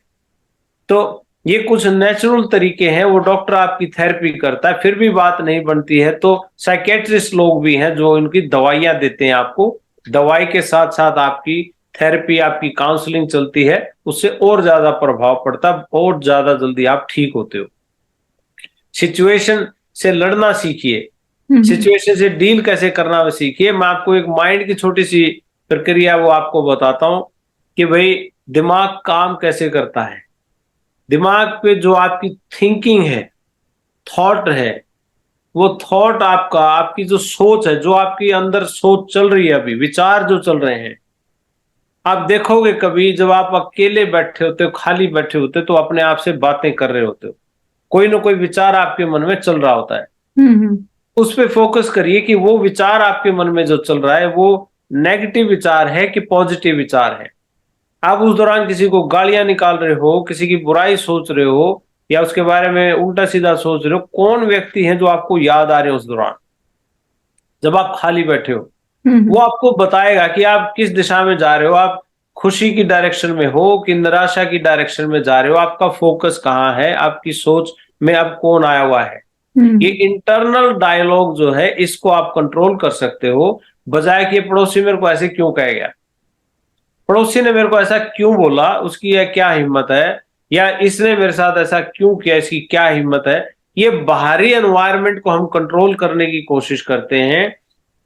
तो ये कुछ नेचुरल तरीके हैं, वो डॉक्टर आपकी थेरेपी करता है, फिर भी बात नहीं बनती है तो साइकेट्रिस्ट लोग भी हैं जो इनकी दवाइयां देते हैं आपको। दवाई के साथ साथ आपकी थेरेपी, आपकी काउंसलिंग चलती है, उससे और ज्यादा प्रभाव पड़ता है, और ज्यादा जल्दी आप ठीक होते हो। सिचुएशन से लड़ना सीखिए, हम्म। सिचुएशन से डील कैसे करना वो सीखिए। मैं आपको एक माइंड की छोटी सी प्रक्रिया वो आपको बताता हूं कि भाई दिमाग काम कैसे करता है। दिमाग पे जो आपकी थिंकिंग है, थॉट है, वो थॉट आपका, आपकी जो सोच है, जो आपकी अंदर सोच चल रही है, अभी विचार जो चल रहे हैं, आप देखोगे कभी जब आप अकेले बैठे होते हो, खाली बैठे होते हो, तो अपने आप से बातें कर रहे होते हो, कोई ना कोई विचार आपके मन में चल रहा होता है। हम्म। उस पे फोकस करिए कि वो विचार आपके मन में जो चल रहा है वो नेगेटिव विचार है कि पॉजिटिव विचार है। आप उस दौरान किसी को गालियां निकाल रहे हो, किसी की बुराई सोच रहे हो, या उसके बारे में उल्टा सीधा सोच रहे हो, कौन व्यक्ति है जो आपको याद आ रहे हो उस दौरान। जब आप खाली बैठे हो, हम्म वो आपको बताएगा कि आप किस दिशा में जा रहे हो, आप खुशी की डायरेक्शन में हो कि निराशा की डायरेक्शन में जा रहे हो, आपका फोकस कहाँ है, आपकी सोच में अब कौन आया हुआ है। ये हम्म इंटरनल डायलॉग जो है इसको आप कंट्रोल कर सकते हो, बजाय कि ये पड़ोसी मेरे को ऐसे क्यों कहेगा, पड़ोसी ने मेरे को ऐसा क्यों बोला, उसकी यह क्या हिम्मत है, या इसने मेरे साथ ऐसा क्यों किया, इसकी क्या हिम्मत है। ये बाहरी एनवायरनमेंट को हम कंट्रोल करने की कोशिश करते हैं।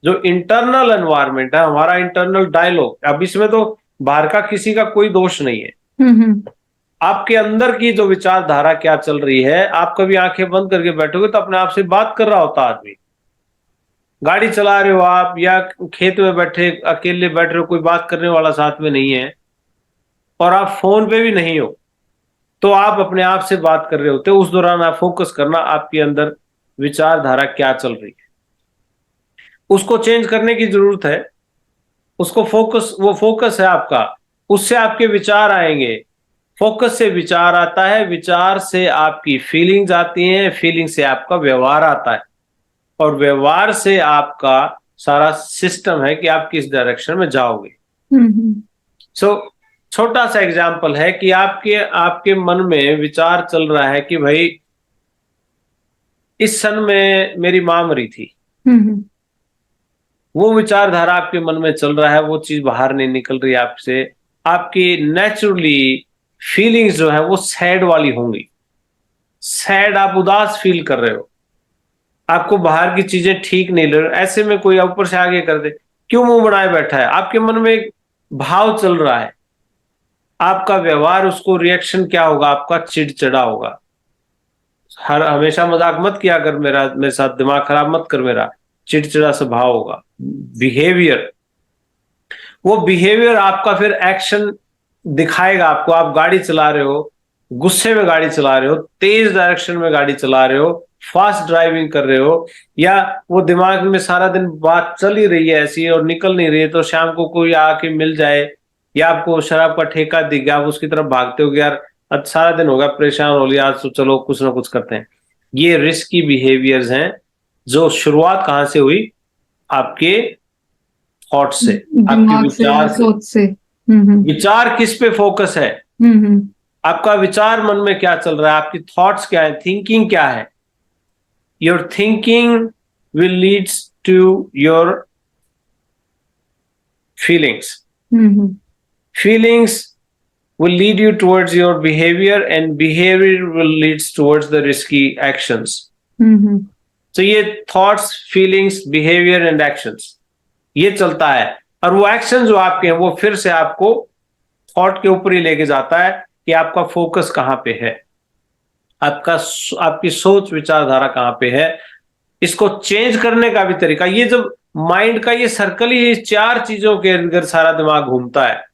जो इंटरनल एनवायरनमेंट है, हमारा इंटरनल डायलॉग, अब इसमें तो बाहर का किसी का कोई दोष नहीं है। हम्म आपके अंदर की जो विचारधारा क्या चल रही है, आप कभी आंखें बंद करके बैठोगे तो अपने आप से बात कर रहा होता आदमी। गाड़ी चला रहे हो आप, या खेत में बैठे अकेले बैठ रहे हो, कोई बात करने वाला साथ में नहीं है, और आप फोन पे भी नहीं हो, तो आप अपने आप से बात कर रहे होते हो। उस दौरान आप फोकस करना, आपके अंदर विचारधारा क्या चल रही है, उसको चेंज करने की जरूरत है। उसको फोकस, वो फोकस है आपका, उससे आपके विचार आएंगे। फोकस से विचार आता है, विचार से आपकी फीलिंग्स आती हैं, फीलिंग से आपका व्यवहार आता है, और व्यवहार से आपका सारा सिस्टम है कि आप किस डायरेक्शन में जाओगे। हम्म सो छोटा सा एग्जांपल है कि आपके आपके मन में विचार चल रहा है कि भाई इस सन में मेरी मां मरी थी, हम्म वो विचारधारा आपके मन में चल रहा है, वो चीज बाहर नहीं निकल रही आपसे। आपकी नेचुरली फीलिंग्स जो है वो सैड वाली होंगी, सैड, आप उदास फील कर रहे हो, आपको बाहर की चीजें ठीक नहीं लग रही। ऐसे में कोई ऊपर से आगे कर दे, क्यों मुंह बनाए बैठा है, आपके मन में एक भाव चल रहा है, आपका व्यवहार, उसको रिएक्शन क्या होगा, आपका चिड़चिड़ा होगा। हर हमेशा मजाक मत किया कर, मेरे साथ दिमाग खराब मत कर मेरा, चिड़चिड़ा स्वभाव होगा। बिहेवियर, वो बिहेवियर आपका फिर एक्शन दिखाएगा आपको। आप गाड़ी चला रहे हो, गुस्से में गाड़ी चला रहे हो, तेज डायरेक्शन में गाड़ी चला रहे हो, फास्ट ड्राइविंग कर रहे हो, या वो दिमाग में सारा दिन बात चल ही रही है ऐसी और निकल नहीं रही है, तो शाम को कोई आके मिल जाए, या आपको शराब का ठेका दिख गया, आप उसकी तरफ भागते हो कि यार आज सारा दिन होगा, परेशान हो लिया, आज तो चलो कुछ ना कुछ करते हैं। ये रिस्की बिहेवियर्स हैं, जो शुरुआत कहां से हुई, आपके थॉट से, आपके दिमाग से, विचार से। सोच से। विचार किस पे फोकस है, हम्म आपका विचार मन में क्या चल रहा है, आपकी थॉट्स क्या है, थिंकिंग क्या है। Your thinking will leads to your feelings, hmm feelings will lead you towards your behavior, and behavior will leads towards the risky actions. हम्म तो ये thoughts, feelings, behaviour and actions, ये चलता है। और वो एक्शन जो आपके हैं वो फिर से आपको थॉट के ऊपर ही लेके जाता है कि आपका फोकस कहाँ पे है, आपका आपकी सोच विचारधारा कहाँ पे है। इसको चेंज करने का भी तरीका, ये जब माइंड का ये सर्कल ही चार चीजों के अंदर सारा दिमाग घूमता है।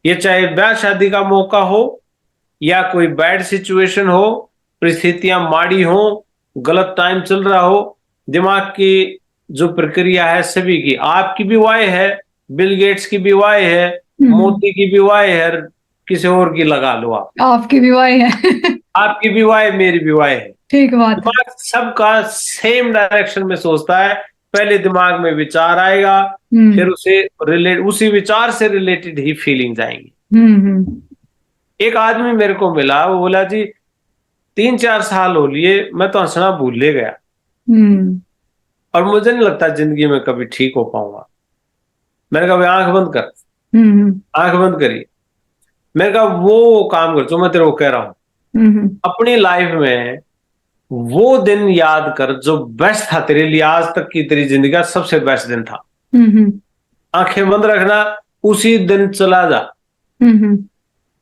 ये चाहे ब्याह शादी का मौका हो, या कोई बैड सिचुएशन हो, परिस्थितियां माड़ी हो, गलत टाइम चल रहा हो, दिमाग की जो प्रक्रिया है सभी की, आपकी भी वाय है, बिल गेट्स की भी वाय है, मोदी की भी वाय है, किसी और की लगा लो आप, आपकी भी वाई है। आपकी भी वाय, मेरी भी वाय है। ठीक बात है। दिमाग सबका सेम डायरेक्शन में सोचता है। पहले दिमाग में विचार आएगा, फिर उसे उसी विचार से रिलेटेड ही फीलिंग्स आएंगी। हम्म एक आदमी मेरे को मिला, वो बोला जी 3-4 साल हो लिए मैं तो हंसना भूल ले गया, हम्म और मुझे नहीं लगता जिंदगी में कभी ठीक हो पाऊंगा। मैंने कहा भाई आंख बंद कर, आंख बंद करी। मैंने कहा वो काम कर जो मैं तेरे को कह रहा हूं, अपनी लाइफ में वो दिन याद कर जो बेस्ट था तेरे लिए, आज तक की तेरी जिंदगी का सबसे बेस्ट दिन था। आंखें बंद रखना, उसी दिन चला जा,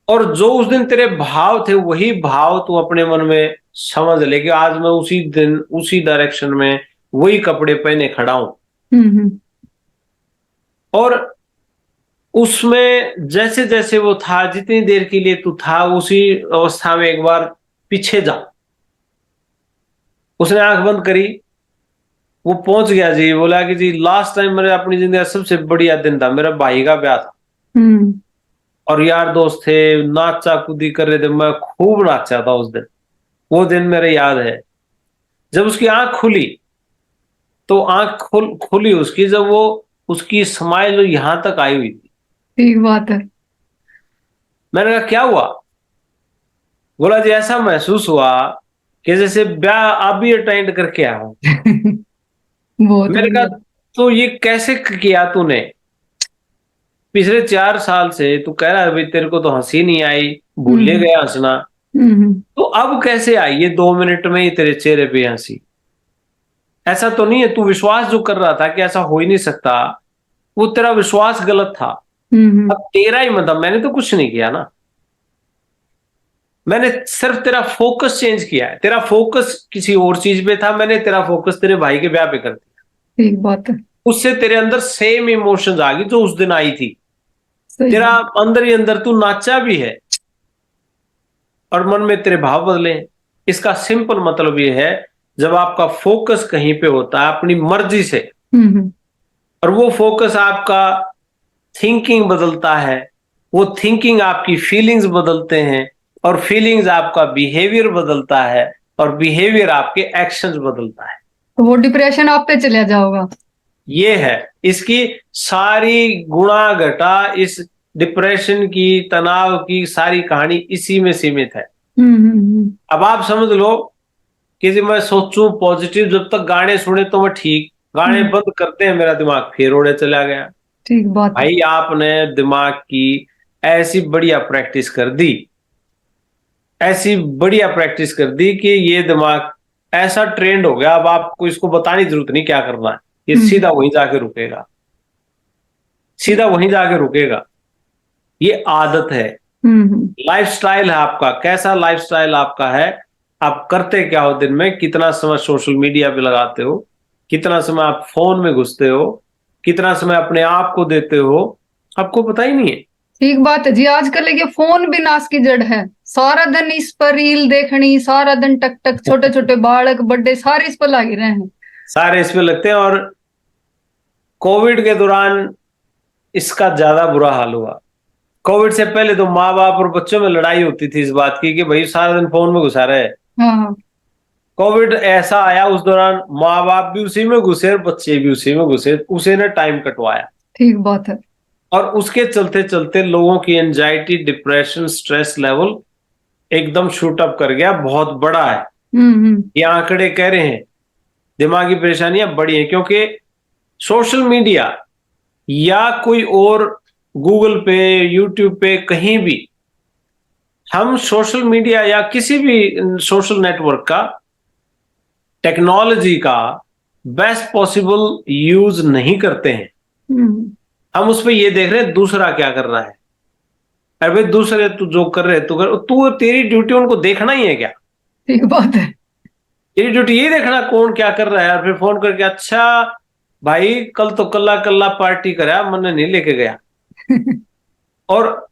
और जो उस दिन तेरे भाव थे वही भाव तू अपने मन में समझ ले कि आज मैं उसी दिन उसी डायरेक्शन में वही कपड़े पहने खड़ा हूं। और उसमें जैसे जैसे वो था, जितनी देर के लिए तू था, उसी अवस्था में एक बार पीछे जा। उसने आंख बंद करी, वो पहुंच गया जी, बोला कि जी लास्ट टाइम मेरे अपनी जिंदगी का सबसे बढ़िया दिन था, मेरा भाई का ब्याह था, और यार दोस्त थे, नाचा कूदी कर रहे थे, मैं खूब नाचा था उस दिन, वो दिन मेरे याद है। जब उसकी आंख खुली तो आंख खुली उसकी, जब वो उसकी स्माइल यहां तक आई हुई थी। ठीक बात है। मैंने कहा क्या हुआ? बोला जी ऐसा महसूस हुआ कि जैसे ब्याह आप भी अटेंड करके आया हो। बहुत मैंने बढ़िया। कहा तो ये कैसे किया तूने? पिछले 4 साल से तू कह रहा है भाई तेरे को तो हंसी नहीं आई, भूल हम्म गया हंसना, हम्म तो अब कैसे आई ये 2 मिनट में ही तेरे चेहरे पे हंसी? ऐसा तो नहीं है, तू विश्वास जो कर रहा था कि ऐसा हो ही नहीं सकता, वो तेरा विश्वास गलत था। हम्म अब तेरा ही मतलब, मैंने तो कुछ नहीं किया ना, मैंने सिर्फ तेरा फोकस चेंज किया है। तेरा फोकस किसी और चीज पे था, मैंने तेरा फोकस तेरे भाई के ब्याह पे कर दिया। ठीक बात है। उससे तेरे अंदर सेम इमोशंस आ गई जो उस दिन आई थी। सही तेरा बात। अंदर ही अंदर तू नाचा भी है और मन में तेरे भाव बदले हैं। इसका सिंपल मतलब ये है, जब आपका फोकस कहीं पे होता है अपनी मर्जी से, हम्म। और वो फोकस आपका थिंकिंग बदलता है, वो थिंकिंग आपकी फीलिंग्स बदलते हैं, और फीलिंग्स आपका बिहेवियर बदलता है, और बिहेवियर आपके एक्शंस बदलता है। तो वो डिप्रेशन आप पे चला जाओगा। ये है इसकी सारी गुणा घटा, इस डिप्रेशन की, तनाव की सारी कहानी इसी में सीमित है। अब आप समझ लो कि जी मैं सोचूं पॉजिटिव, जब तक गाने सुने तो मैं ठीक, गाने हम्म, बंद करते हैं मेरा दिमाग फिर उड़े चला गया। ठीक बात है। भाई आपने दिमाग की ऐसी बढ़िया प्रैक्टिस कर दी, ऐसी बढ़िया प्रैक्टिस कर दी कि ये दिमाग ऐसा ट्रेंड हो गया, अब आपको इसको बताने की जरूरत नहीं क्या करना है, ये हम्म सीधा वहीं जाके रुकेगा, सीधा वहीं जाके रुकेगा। ये आदत है, हम्म लाइफस्टाइल है आपका। कैसा लाइफस्टाइल आपका है? आप करते क्या हो दिन में? कितना समय सोशल मीडिया पे लगाते हो? कितना समय आप फोन में घुसते हो? कितना समय अपने आप को देते हो? आपको पता ही नहीं है। ठीक बात है जी। आजकल ये फोन भी नाश की जड़ है। सारा दिन इस पर रील देखनी, सारा दिन टक टक, छोटे छोटे बालक बड़े सारे इस पर लगे रहे हैं। सारे इसमें लगते हैं, और कोविड के दौरान इसका ज्यादा बुरा हाल हुआ। कोविड से पहले तो माँ बाप और बच्चों में लड़ाई होती थी इस बात की कि भाई सारा दिन फोन में घुसा रहे। हाँ हाँ। कोविड ऐसा आया, उस दौरान माँ बाप भी उसी में घुसे और बच्चे भी उसी में घुसे, उसी ने टाइम कटवाया। ठीक बात है। और उसके चलते चलते लोगों की एंजाइटी, डिप्रेशन, स्ट्रेस लेवल एकदम शूट अप कर गया, बहुत बड़ा है। हम्म। ये आंकड़े कह रहे हैं दिमागी परेशानियां बड़ी हैं, क्योंकि सोशल मीडिया या कोई और गूगल पे, यूट्यूब पे, कहीं भी हम सोशल मीडिया या किसी भी सोशल नेटवर्क का, टेक्नोलॉजी का बेस्ट पॉसिबल यूज नहीं करते हैं। हम्म, हम उस पर ये देख रहे हैं दूसरा क्या कर रहा है। अरे भाई दूसरे तू जो कर रहे तू कर, तू तेरी ड्यूटी उनको देखना ही है क्या? ठीक बात है। तेरी ड्यूटी यही देखना कौन क्या कर रहा है, और फिर फोन करके अच्छा भाई कल तो कल्ला कल्ला पार्टी करा मैंने नहीं लेके गया, और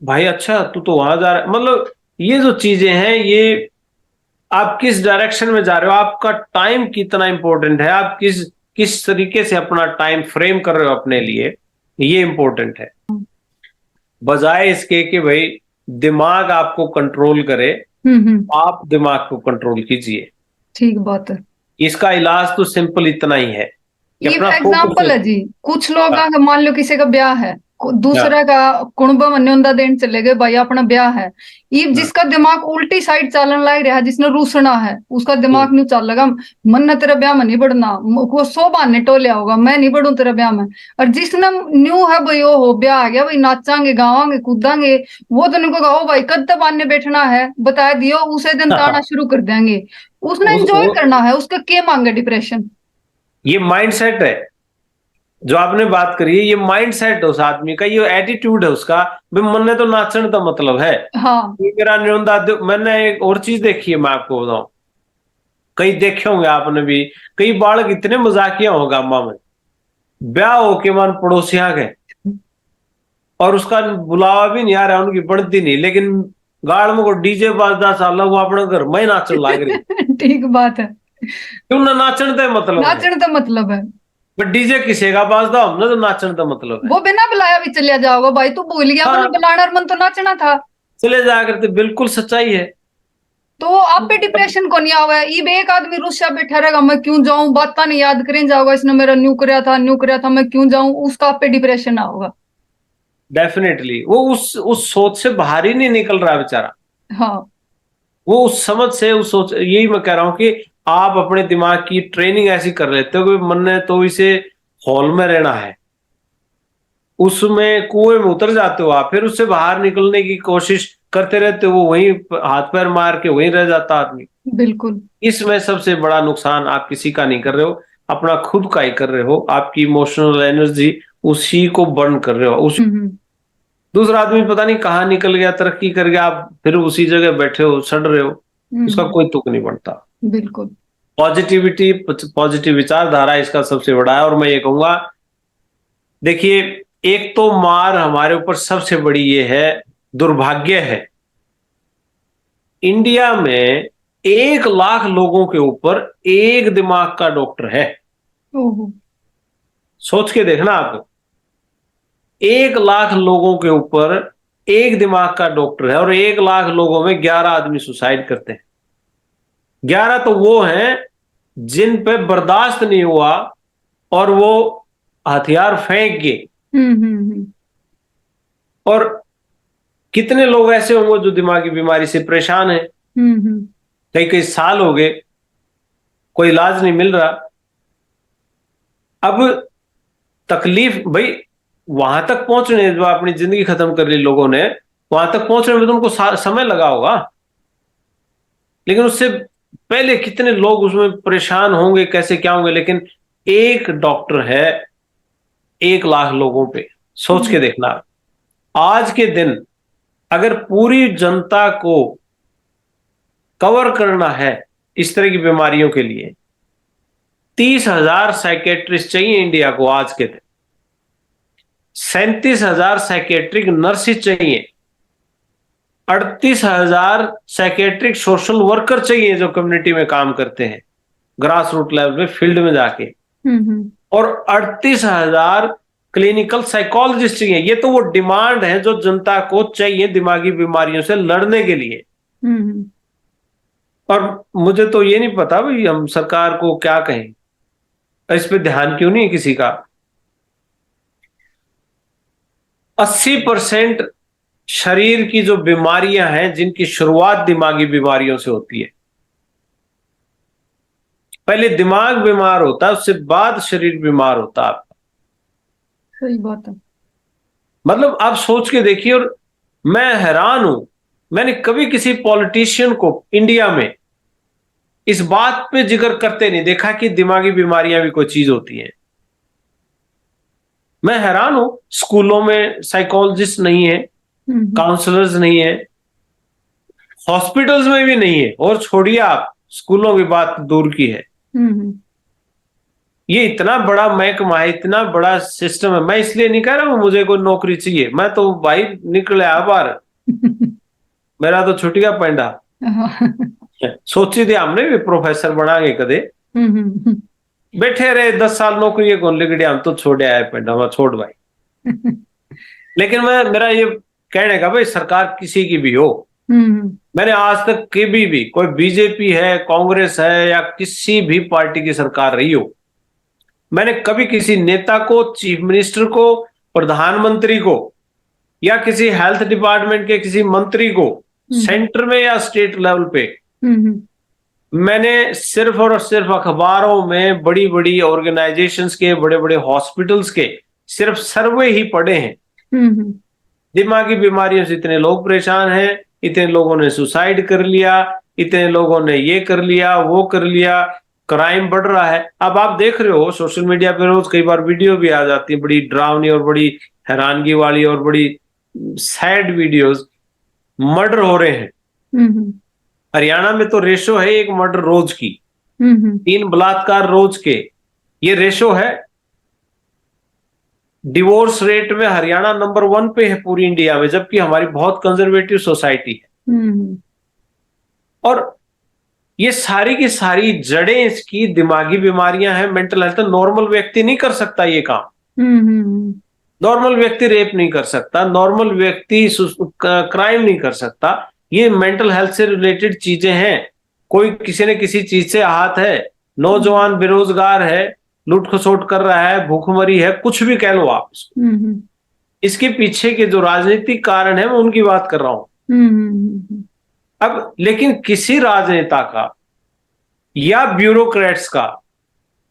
भाई अच्छा तू तो वहां जा रहा है, मतलब ये जो चीजें हैं, ये आप किस डायरेक्शन में जा रहे हो, आपका टाइम कितना इंपॉर्टेंट है, आप किस किस तरीके से अपना टाइम फ्रेम कर रहे हो अपने लिए, ये इंपॉर्टेंट है। बजाय इसके कि भाई दिमाग आपको कंट्रोल करे, हम्म। आप दिमाग को कंट्रोल कीजिए। ठीक बात है। इसका इलाज तो सिंपल इतना ही है कि ये अपना फोकस एग्जाम्पल है जी। कुछ लोग हाँ, मान लो किसी का ब्याह है, हाँ, दूसरा का कुणब न्योंदा देन चले गए भाई, अपना ब्याह है। ये हाँ, जिसका दिमाग उल्टी साइड चलन लग रहा है, जिसने रूसना है, उसका हम्म, दिमाग नहीं चल लगा, मन ने तेरा ब्याह में नहीं बढ़ना, वो 100 बहाने टोलिया होगा, मैं नहीं बढ़ू तेरा ब्याह में। और जिसने न्यू है भाई, ओ हो ब्याह आ गया भाई, नाचांगे गावांगे कूदांगे, वो तो उनको कहो भाई कद तक बांधने बैठना है, बता दियो उसे दिन ताना हाँ, शुरू कर देंगे। उसने उस एंजॉय वो, करना है, उसका क्या मांगे डिप्रेशन। ये माइंडसेट है जो आपने बात करी है, ये माइंडसेट है उस आदमी का, ये एटीट्यूड है उसका। भाई मन ने तो नाचने का मतलब है। हाँ। ये मेरा न्योंदा मैंने एक और चीज देखी है, मैं आपको बताऊं, कई देखे होंगे आपने भी, कई बालक इतने मजाकिया हो गामा में, ब्याह हो के मान पड़ोसिया के, और उसका बुलावा भी नहीं आ रहा, उनकी बढ़ती नहीं, लेकिन गाड़ में को डीजे बाजदा साला वो अपने घर में ही नाचन लाग रही। ठीक बात है। क्यों ना नाचन का मतलब है, नाचने का मतलब है। बट डीजे किसी का बाजदा हमने तो नाचन का मतलब है। वो बिना बुलाया भी चलिया जाओगा भाई, तू भूल गया अपना हाँ, बुलाना और मन तो नाचना था। चले जाया करते, बिल्कुल सच्चाई है। तो आप पे डिप्रेशन को नहीं आवा है। इब एक आदमी रुस्या बैठा रहेगा, मैं क्यों जाऊं, बात नहीं याद करें जाओगा, इसने मेरा न्यू करया था, मैं क्यों जाऊं, उसका आप पे डिप्रेशन ना होगा। डेफिनेटली वो उस सोच से बाहर ही नहीं निकल रहा बेचारा। हाँ। वो उस समझ से, उस सोच, यही मैं कह रहा हूं कि आप अपने दिमाग की ट्रेनिंग ऐसी कर लेते हो कि मन ने तो इसे हॉल में रहना है, उसमें कुएं में उतर जाते हो आप, फिर उससे बाहर निकलने की कोशिश करते रहते हो, वो वहीं हाथ पैर मार के वहीं रह जाता आदमी। बिल्कुल। इसमें सबसे बड़ा नुकसान आप किसी का नहीं कर रहे हो, अपना खुद का ही कर रहे हो। आपकी इमोशनल एनर्जी उसी को बर्न कर रहे हो। उस हम्म। दूसरा आदमी पता नहीं कहाँ निकल गया, तरक्की कर गया, आप फिर उसी जगह बैठे हो, सड़ रहे हो। उसका हम्म। कोई तुक नहीं बनता। बिल्कुल। पॉजिटिविटी, पॉजिटिव विचारधारा इसका सबसे बड़ा है। और मैं ये कहूंगा, देखिए, एक तो मार हमारे ऊपर सबसे बड़ी ये है, दुर्भाग्य है, इंडिया में 1 लाख लोगों के ऊपर एक दिमाग का डॉक्टर है। ओहो। सोच के देखना आप, 1 लाख लोगों के ऊपर एक दिमाग का डॉक्टर है, और 1 लाख लोगों में 11 आदमी सुसाइड करते हैं। 11 तो वो हैं जिन पे बर्दाश्त नहीं हुआ और वो हथियार फेंक गए। हम्म। और कितने लोग ऐसे होंगे जो दिमागी बीमारी से परेशान हैं, हम्म। कई कई साल हो गए, कोई इलाज नहीं मिल रहा। अब तकलीफ भाई, वहां तक पहुंचने, जो अपनी जिंदगी खत्म कर ली लोगों ने, वहां तक पहुंचने में तो उनको समय लगा होगा, लेकिन उससे पहले कितने लोग उसमें परेशान होंगे, कैसे क्या होंगे। लेकिन एक डॉक्टर है 1 लाख लोगों पे, सोच के देखना। आज के दिन अगर पूरी जनता को कवर करना है इस तरह की बीमारियों के लिए, 30,000 साइकेट्रिस्ट चाहिए इंडिया को आज के दिन, 37,000 साइकेट्रिक नर्सेज चाहिए, 38,000 साइकेट्रिक सोशल वर्कर चाहिए जो कम्युनिटी में काम करते हैं, ग्रास रूट लेवल पे, फील्ड में जाके, हम्म। और 38,000 क्लिनिकल साइकोलॉजिस्ट चाहिए। ये तो वो डिमांड है जो जनता को चाहिए दिमागी बीमारियों से लड़ने के लिए। हम्म। और मुझे तो ये नहीं पता भाई हम सरकार को क्या कहें, इस पे ध्यान क्यों नहीं है किसी का। 80% शरीर की जो बीमारियां हैं जिनकी शुरुआत दिमागी बीमारियों से होती है, पहले दिमाग बीमार होता है, उससे बाद शरीर बीमार होता है आपका। सही बात है। मतलब आप सोच के देखिए। और मैं हैरान हूं, मैंने कभी किसी पॉलिटिशियन को इंडिया में इस बात पे जिक्र करते नहीं देखा कि दिमागी बीमारियां भी कोई चीज होती हैं। मैं हैरान हूं, स्कूलों में साइकोलॉजिस्ट नहीं है, हम्म। काउंसलर्स नहीं है, हॉस्पिटल्स में भी नहीं है, और छोड़िए आप स्कूलों की बात दूर की है। हम्म। ये इतना बड़ा महकमा है, इतना बड़ा सिस्टम है। मैं इसलिए नहीं कह रहा हूं मुझे कोई नौकरी चाहिए, मैं तो भाई निकले आ बार, मेरा तो छुट्टियां पैंडा। सोची थी हमने भी प्रोफेसर बनाएंगे कदे, हम्म। बैठे रहे 10 साल नौकरी कौन लिख हम तो छोड़े आए पेंडा, मैं छोड़ भाई। लेकिन मैं, मेरा ये कहने का भाई, सरकार किसी की भी हो, हम्म। मैंने आज तक कभी भी, कोई बीजेपी है, कांग्रेस है, या किसी भी पार्टी की सरकार रही हो, मैंने कभी किसी नेता को, चीफ मिनिस्टर को, प्रधानमंत्री को, या किसी हेल्थ डिपार्टमेंट के किसी मंत्री को, सेंटर में या स्टेट लेवल पे, हम्म। मैंने सिर्फ और सिर्फ अखबारों में, बड़ी बड़ी ऑर्गेनाइजेशंस के, बड़े बड़े हॉस्पिटल्स के सिर्फ सर्वे ही पढ़े हैं। हम्म। दिमागी बीमारियों से इतने लोग परेशान हैं, इतने लोगों ने सुसाइड कर लिया, इतने लोगों ने ये कर लिया, वो कर लिया, क्राइम बढ़ रहा है। अब आप देख रहे हो सोशल मीडिया पर रोज कई बार वीडियो भी आ जाती है, बड़ी डरावनी और बड़ी हैरानगी वाली और बड़ी सैड वीडियोस, मर्डर हो रहे हैं। हम्म। हरियाणा में तो रेशो है 1 मर्डर रोज की, हम्म। 3 बलात्कार रोज के, ये रेशो है। डिवोर्स रेट में हरियाणा नंबर 1 पे है पूरी इंडिया में, जबकि हमारी बहुत कंजर्वेटिव सोसाइटी है। हम्म। और ये सारी की सारी जड़ें इसकी दिमागी बीमारियां हैं, मेंटल हेल्थ। नॉर्मल व्यक्ति नहीं कर सकता ये काम। हम्म। नॉर्मल व्यक्ति रेप नहीं कर सकता, नॉर्मल व्यक्ति क्राइम नहीं कर सकता, ये मेंटल हेल्थ से रिलेटेड चीजें हैं। कोई किसी न किसी चीज से आहत है, नौजवान बेरोजगार है, लूट खसोट कर रहा है, भूखमरी है, कुछ भी कह लो आप इसको। इसके पीछे के जो राजनीतिक कारण है मैं उनकी बात कर रहा हूं। अब लेकिन किसी राजनेता का या ब्यूरोक्रेट्स का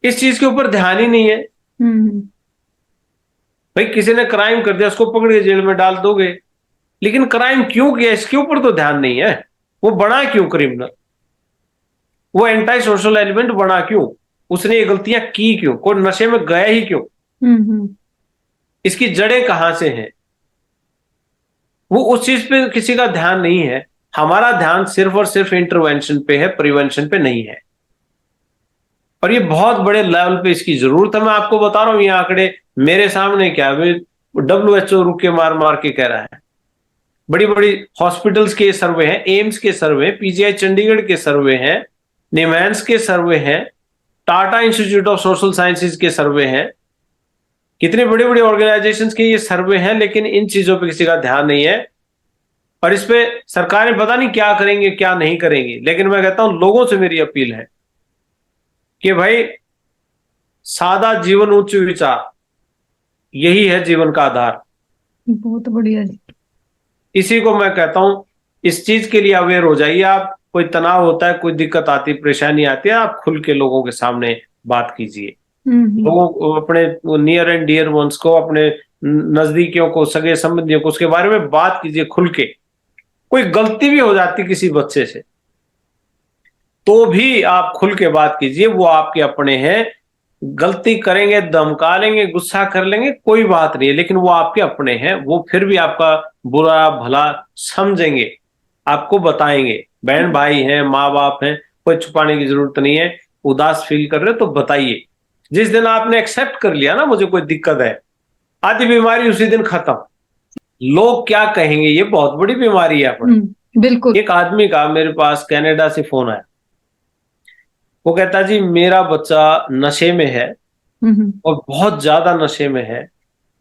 इस चीज के ऊपर ध्यान ही नहीं है। भाई किसी ने क्राइम कर दिया, उसको पकड़ के जेल में डाल दोगे, लेकिन क्राइम क्यों किया इसके ऊपर तो ध्यान नहीं है। वो बना क्यों क्रिमिनल, वो एंटी सोशल एलिमेंट बना क्यों, उसने ये गलतियां की क्यों, कोई नशे में गया ही क्यों, इसकी जड़ें कहां से हैं, वो उस चीज पे किसी का ध्यान नहीं है। हमारा ध्यान सिर्फ और सिर्फ इंटरवेंशन पे है, प्रिवेंशन पे नहीं है। और ये बहुत बड़े लेवल पे इसकी जरूरत है। मैं आपको बता रहा हूं ये आंकड़े मेरे सामने क्या है, WHO रुक के मार मार के कह रहा है। बड़ी बड़ी हॉस्पिटल्स के सर्वे हैं, एम्स के सर्वे, PGI चंडीगढ़ के सर्वे हैं, निमैंस के सर्वे हैं, Tata institute of social sciences के सर्वे हैं, कितने बड़े बड़े ऑर्गेनाइजेशंस के ये सर्वे हैं, लेकिन इन चीजों पे किसी का ध्यान नहीं है। और इस पे सरकारें पता नहीं क्या करेंगे क्या नहीं करेंगी। लेकिन मैं कहता हूं लोगों से मेरी अपील है कि भाई सादा जीवन उच्च विचार, यही है जीवन का आधार। बहुत बढ़िया जी। इसी को मैं कहता हूं, इस चीज के लिए अवेयर हो जाइए आप। कोई तनाव होता है, कोई दिक्कत आती है, परेशानी आती है, आप खुल के लोगों के सामने बात कीजिए। लोगों को, अपने नियर एंड डियर वंस को, अपने नजदीकियों को, सगे संबंधियों को उसके बारे में बात कीजिए खुल के। कोई गलती भी हो जाती किसी बच्चे से तो भी आप खुल के बात कीजिए, वो आपके अपने हैं। गलती करेंगे, धमका लेंगे, गुस्सा कर लेंगे, कोई बात नहीं है, लेकिन वो आपके अपने हैं। वो फिर भी आपका बुरा भला समझेंगे, आपको बताएंगे। बहन भाई हैं, माँ बाप हैं, कोई छुपाने की जरूरत नहीं है। उदास फील कर रहे हो तो बताइए। जिस दिन आपने एक्सेप्ट कर लिया ना मुझे कोई दिक्कत है, आधी बीमारी उसी दिन खत्म। लोग क्या कहेंगे, ये बहुत बड़ी बीमारी है अपने। बिल्कुल। एक आदमी का मेरे पास कनाडा से फोन आया। वो कहता जी मेरा बच्चा नशे में है और बहुत ज्यादा नशे में है,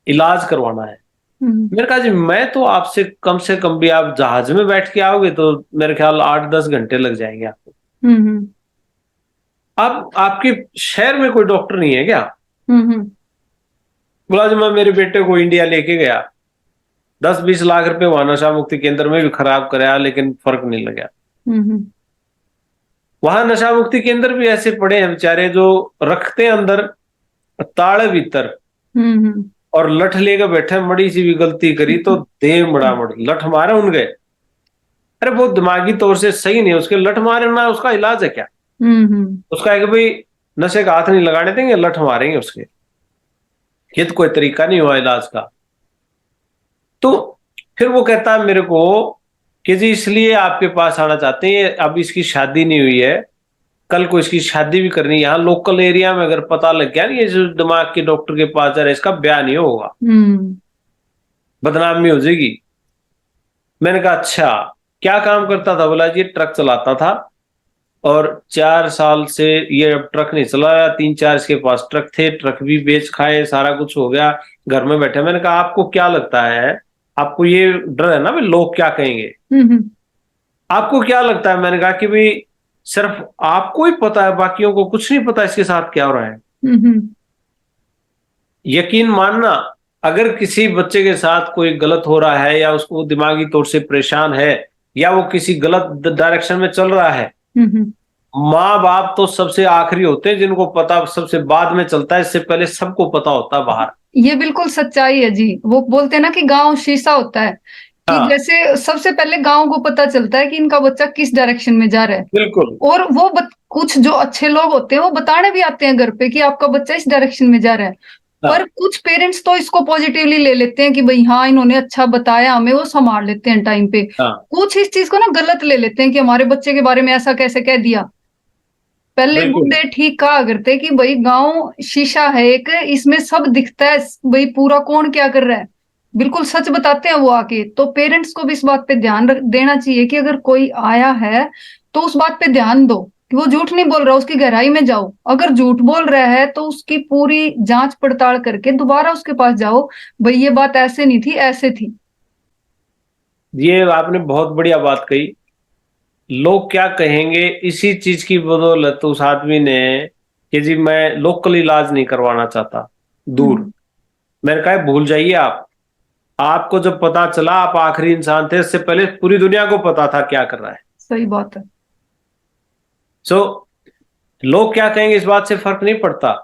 इलाज करवाना है। मैंने कहा जी मैं तो आपसे कम से कम भी, आप जहाज में बैठ के आओगे तो मेरे ख्याल 8-10 घंटे लग जाएंगे आपको। अब आपके शहर में कोई डॉक्टर नहीं है क्या? बोला जी मैं मेरे बेटे को इंडिया लेके गया, 10-20 लाख रुपए वहां नशा मुक्ति केंद्र में भी खराब कराया, लेकिन फर्क नहीं लगा। वहां नशा मुक्ति केंद्र भी ऐसे पड़े हैं बेचारे जो रखते हैं अंदर ताले भीतर और लठ लेकर बैठे, मड़ी सी भी गलती करी तो देव मड़ामड़ लठ मारे उन गए। अरे वो दिमागी तौर से सही नहीं, उसके लठ मारे ना, उसका इलाज है क्या? उसका है कि भाई नशे का हाथ नहीं लगाने देंगे, लठ मारेंगे उसके। ये तो कोई तरीका नहीं हुआ इलाज का। तो फिर वो कहता है मेरे को कि जी इसलिए आपके पास आना चाहते हैं, अब इसकी शादी नहीं हुई है, कल को इसकी शादी भी करनी है। यहाँ लोकल एरिया में अगर पता लग गया ना ये जो दिमाग के डॉक्टर के पास जा रहा है, इसका ब्याह नहीं होगा, बदनामी हो जाएगी। मैंने कहा अच्छा क्या काम करता था? बोला जी ट्रक चलाता था और 4 साल से ये अब ट्रक नहीं चला रहा। 3-4 इसके पास ट्रक थे, ट्रक भी बेच खाए, सारा कुछ हो गया, घर में बैठे। मैंने कहा आपको क्या लगता है, आपको ये डर है ना भाई लोग क्या कहेंगे, आपको क्या लगता है? मैंने कहा कि भाई सिर्फ आपको ही पता है, बाकियों को कुछ नहीं पता इसके साथ क्या हो रहा है। यकीन मानना, अगर किसी बच्चे के साथ कोई गलत हो रहा है या उसको दिमागी तौर से परेशान है या वो किसी गलत डायरेक्शन में चल रहा है, माँ बाप तो सबसे आखिरी होते हैं जिनको पता सबसे बाद में चलता है, इससे पहले सबको पता होता है बाहर। ये बिल्कुल सच्चाई है जी। वो बोलते हैं ना कि गांव शीशा होता है, कि जैसे सबसे पहले गांव को पता चलता है कि इनका बच्चा किस डायरेक्शन में जा रहा है। बिल्कुल। और वो कुछ जो अच्छे लोग होते हैं वो बताने भी आते हैं घर पे कि आपका बच्चा इस डायरेक्शन में जा रहा है। पर कुछ पेरेंट्स तो इसको पॉजिटिवली ले लेते हैं कि भाई हाँ इन्होंने अच्छा बताया हमें, वो संभाल लेते हैं टाइम पे। कुछ इस चीज को ना गलत ले लेते हैं कि हमारे बच्चे के बारे में ऐसा कैसे कह दिया। पहले बूढ़े ठीक कहा करते कि भाई गांव शीशा है एक, इसमें सब दिखता है, भाई पूरा कौन क्या कर रहा है, बिल्कुल सच बताते हैं वो आके। तो पेरेंट्स को भी इस बात पे ध्यान देना चाहिए कि अगर कोई आया है तो उस बात पे ध्यान दो कि वो झूठ नहीं बोल रहा, उसकी गहराई में जाओ। अगर झूठ बोल रहा है तो उसकी पूरी जांच पड़ताल करके दोबारा उसके पास जाओ, भाई ये बात ऐसे नहीं थी, ऐसे थी। ये आपने बहुत बढ़िया बात कही। लोग क्या कहेंगे, इसी चीज की बदौलत उस आदमी ने कि जी मैं लोकल इलाज नहीं करवाना चाहता, दूर। हम्म। मैंने कहा भूल जाइए आप। आपको जब पता चला, आप आखिरी इंसान थे, इससे पहले पूरी दुनिया को पता था क्या कर रहा है। सही बात है। सो लोग क्या कहेंगे इस बात से फर्क नहीं पड़ता।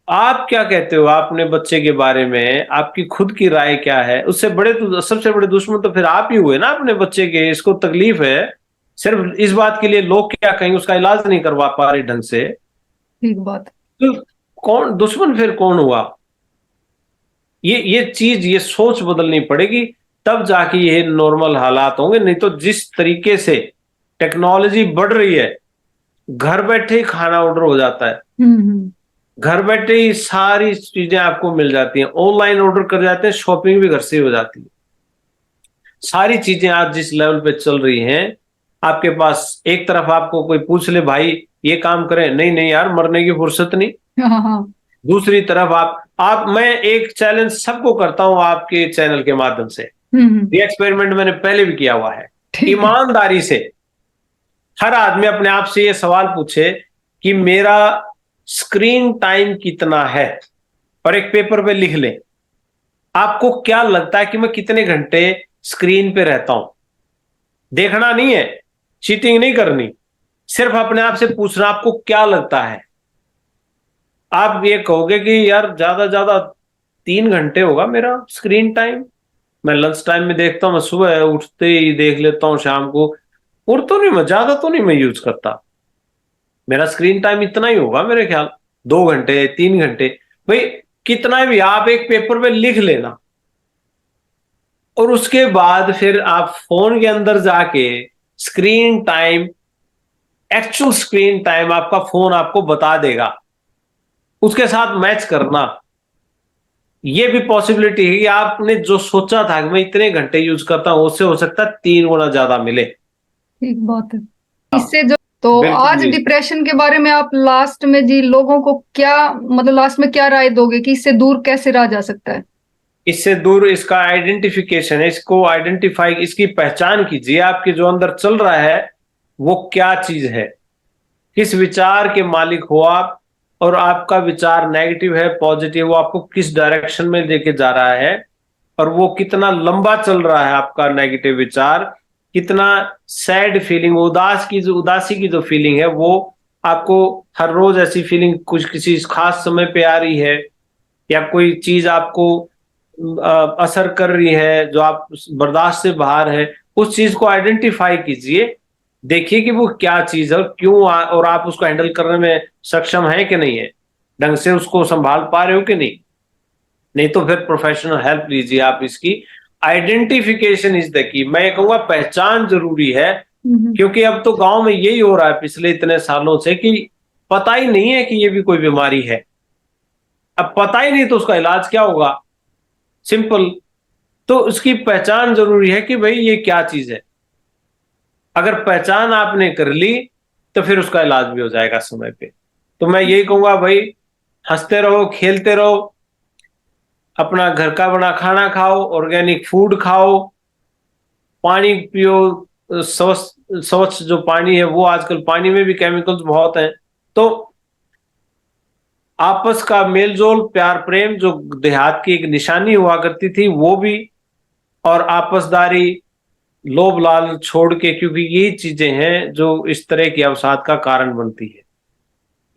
आप क्या कहते हो अपने बच्चे के बारे में, आपकी खुद की राय क्या है? उससे बड़े तो, सबसे बड़े दुश्मन तो फिर आप ही हुए ना अपने बच्चे के। इसको तकलीफ है सिर्फ इस बात के लिए लोग क्या कहेंगे, उसका इलाज नहीं करवा पा रहे ढंग से। ठीक बात। तो कौन दुश्मन फिर कौन हुआ? ये चीज, ये सोच बदलनी पड़ेगी, तब जाके ये नॉर्मल हालात होंगे। नहीं तो जिस तरीके से टेक्नोलॉजी बढ़ रही है, घर बैठे ही खाना ऑर्डर हो जाता है, हम्म। घर बैठे ही सारी चीजें आपको मिल जाती हैं, ऑनलाइन ऑर्डर कर जाते हैं, शॉपिंग भी घर से ही हो जाती है। सारी चीजें आज जिस लेवल पे चल रही हैं, आपके पास एक तरफ आपको कोई पूछ ले भाई ये काम करें, नहीं नहीं यार मरने की फुर्सत नहीं। हाँ हाँ। दूसरी तरफ आप मैं एक चैलेंज सबको करता हूं आपके चैनल के माध्यम से। हम्म। ये एक्सपेरिमेंट मैंने पहले भी किया हुआ है। ठीक है। ईमानदारी से हर आदमी अपने आप से ये सवाल पूछे कि मेरा स्क्रीन टाइम कितना है, और एक पेपर पे लिख ले आपको क्या लगता है कि मैं कितने घंटे स्क्रीन पे रहता हूं। देखना नहीं है, चीटिंग नहीं करनी, सिर्फ अपने आप से पूछना आपको क्या लगता है। आप ये कहोगे कि यार ज्यादा ज्यादा 3 घंटे होगा मेरा स्क्रीन टाइम। मैं लंच टाइम में देखता हूँ, मैं सुबह उठते ही देख लेता हूँ, शाम को। और तो नहीं, मैं ज्यादा तो नहीं मैं यूज करता। मेरा स्क्रीन टाइम इतना ही होगा मेरे ख्याल, 2 घंटे 3 घंटे। भाई कितना भी आप एक पेपर पे लिख लेना, और उसके बाद फिर आप फोन के अंदर जाके screen time, actual screen time आपका फोन आपको बता देगा, उसके साथ मैच करना। ये भी पॉसिबिलिटी है कि आपने जो सोचा था कि मैं इतने घंटे यूज करता हूं, उससे हो सकता है 3 गुना ज्यादा मिले। ठीक बात है। हाँ, इससे जो तो बिल्कुल आज जी। डिप्रेशन के बारे में आप लास्ट में जी लोगों को क्या, मतलब लास्ट में क्या राय दोगे कि इससे दूर कैसे रहा जा सकता है? इससे दूर इसका आइडेंटिफिकेशन है, इसको आइडेंटिफाई, इसकी पहचान कीजिए। आपके जो अंदर चल रहा है वो क्या चीज है, किस विचार के मालिक हो आप, और आपका विचार नेगेटिव है पॉजिटिव, वो आपको किस डायरेक्शन में लेके जा रहा है, और वो कितना लंबा चल रहा है आपका नेगेटिव विचार। कितना सैड फीलिंग, उदासी की जो फीलिंग है, वो आपको हर रोज ऐसी फीलिंग कुछ किसी खास समय पे आ रही है, या कोई चीज आपको असर कर रही है जो आप बर्दाश्त से बाहर है। उस चीज को आइडेंटिफाई कीजिए, देखिए कि वो क्या चीज है और क्यों और आप उसको हैंडल करने में सक्षम है कि नहीं है, ढंग से उसको संभाल पा रहे हो कि नहीं। नहीं तो फिर प्रोफेशनल हेल्प लीजिए आप इसकी। आइडेंटिफिकेशन इज द की, मैं ये कहूंगा पहचान जरूरी है। हम्म। क्योंकि अब तो गांव में यही हो रहा है पिछले इतने सालों से कि पता ही नहीं है कि ये भी कोई बीमारी है। अब पता ही नहीं तो उसका इलाज क्या होगा, सिंपल। तो उसकी पहचान जरूरी है कि भाई ये क्या चीज है। अगर पहचान आपने कर ली तो फिर उसका इलाज भी हो जाएगा समय पे। तो मैं यही कहूंगा भाई, हंसते रहो, खेलते रहो, अपना घर का बना खाना खाओ, ऑर्गेनिक फूड खाओ, पानी पियो, स्वच्छ स्वच्छ जो पानी है, वो आजकल पानी में भी केमिकल्स बहुत हैं। तो आपस का मेल जोल, प्यार प्रेम जो देहात की एक निशानी हुआ करती थी वो भी, और आपसदारी, लोभ लाल छोड़ के, क्योंकि यही चीजें हैं जो इस तरह की अवसाद का कारण बनती है।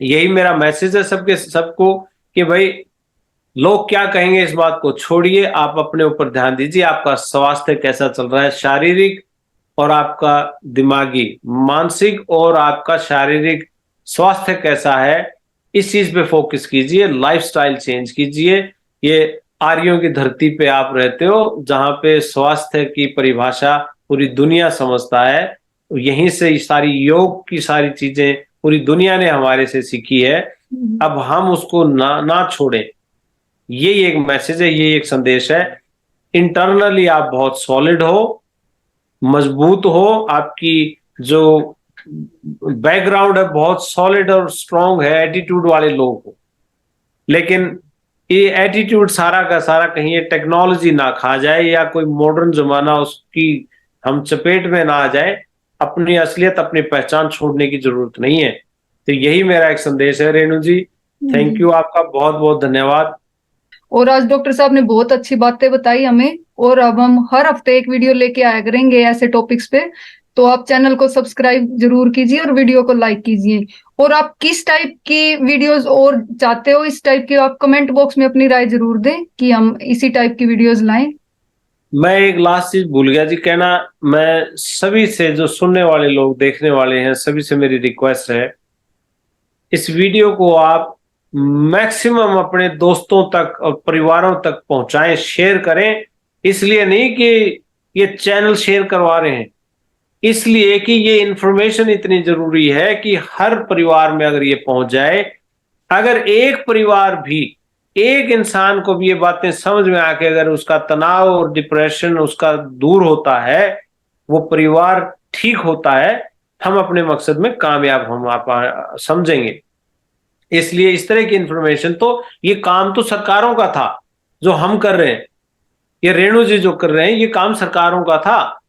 यही मेरा मैसेज है सबके सबको कि भाई लोग क्या कहेंगे इस बात को छोड़िए, आप अपने ऊपर ध्यान दीजिए, आपका स्वास्थ्य कैसा चल रहा है, शारीरिक और आपका दिमागी, मानसिक और आपका शारीरिक स्वास्थ्य कैसा है, इस चीज पे फोकस कीजिए, लाइफस्टाइल चेंज कीजिए। ये आर्यों की धरती पे आप रहते हो, जहां पे स्वास्थ्य की परिभाषा पूरी दुनिया समझता है। यहीं से ये सारी योग की सारी चीजें पूरी दुनिया ने हमारे से सीखी है। अब हम उसको ना छोड़ें। ये एक मैसेज है, ये एक संदेश है। इंटरनली आप बहुत सॉलिड हो, मजबूत हो, आपकी जो बैकग्राउंड है बहुत सॉलिड और स्ट्रांग है, एटीट्यूड वाले लोग हो। लेकिन ये एटीट्यूड सारा का सारा कहीं ये टेक्नोलॉजी ना खा जाए या कोई मॉडर्न जमाना उसकी हम चपेट में ना आ जाए। अपनी असलियत अपनी पहचान छोड़ने की जरूरत नहीं है। तो यही मेरा एक संदेश है रेणु जी। थैंक यू, आपका बहुत बहुत धन्यवाद। और आज डॉक्टर साहब ने बहुत अच्छी बातें बताई हमें, और अब हम हर हफ्ते एक वीडियो लेके आया करेंगे ऐसे टॉपिक्स पे। तो आप चैनल को सब्सक्राइब जरूर कीजिए और वीडियो को लाइक कीजिए। और आप किस टाइप की वीडियोस और चाहते हो, इस टाइप की आप कमेंट बॉक्स में अपनी राय जरूर दें कि हम इसी टाइप की वीडियोस लाएं। मैं एक लास्ट चीज भूल गया जी कहना। मैं सभी से, जो सुनने वाले लोग देखने वाले हैं, सभी से मेरी रिक्वेस्ट है, इस वीडियो को आप मैक्सिमम अपने दोस्तों तक और परिवारों तक पहुंचाएं, शेयर करें। इसलिए नहीं कि ये चैनल शेयर करवा रहे हैं, इसलिए कि ये इंफॉर्मेशन इतनी जरूरी है कि हर परिवार में अगर ये पहुंच जाए, अगर एक परिवार भी, एक इंसान को भी ये बातें समझ में आके अगर उसका तनाव और डिप्रेशन उसका दूर होता है, वो परिवार ठीक होता है, हम अपने मकसद में कामयाब हम आप समझेंगे। इसलिए इस तरह की इंफॉर्मेशन, तो ये काम तो सरकारों का था जो हम कर रहे हैं, ये रेणु जी जो कर रहे हैं, ये काम सरकारों का था।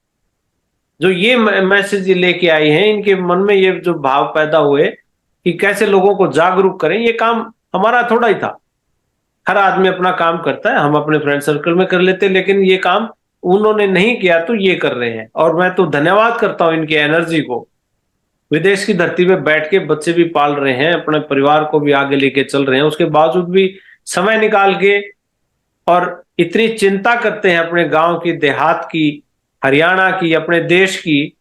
जो ये मैसेज लेके आई हैं, इनके मन में ये जो भाव पैदा हुए कि कैसे लोगों को जागरूक करें, ये काम हमारा थोड़ा ही था। हर आदमी अपना काम करता है, हम अपने फ्रेंड सर्कल में कर लेते हैं, लेकिन ये काम उन्होंने नहीं किया तो ये कर रहे हैं। और मैं तो धन्यवाद करता हूं इनकी एनर्जी को। विदेश की धरती पे बैठ के बच्चे भी पाल रहे हैं, अपने परिवार को भी आगे लेके चल रहे हैं, उसके बावजूद भी समय निकाल के और इतनी चिंता करते हैं अपने गांव की, देहात की, हरियाणा की, अपने देश की।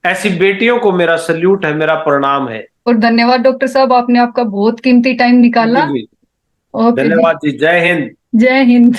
ऐसी बेटियों को मेरा सल्यूट है, मेरा प्रणाम है। और धन्यवाद डॉक्टर साहब, आपने आपका बहुत कीमती टाइम निकाला। जी, ओके जी, धन्यवाद जी। जय हिंद। जय हिंद।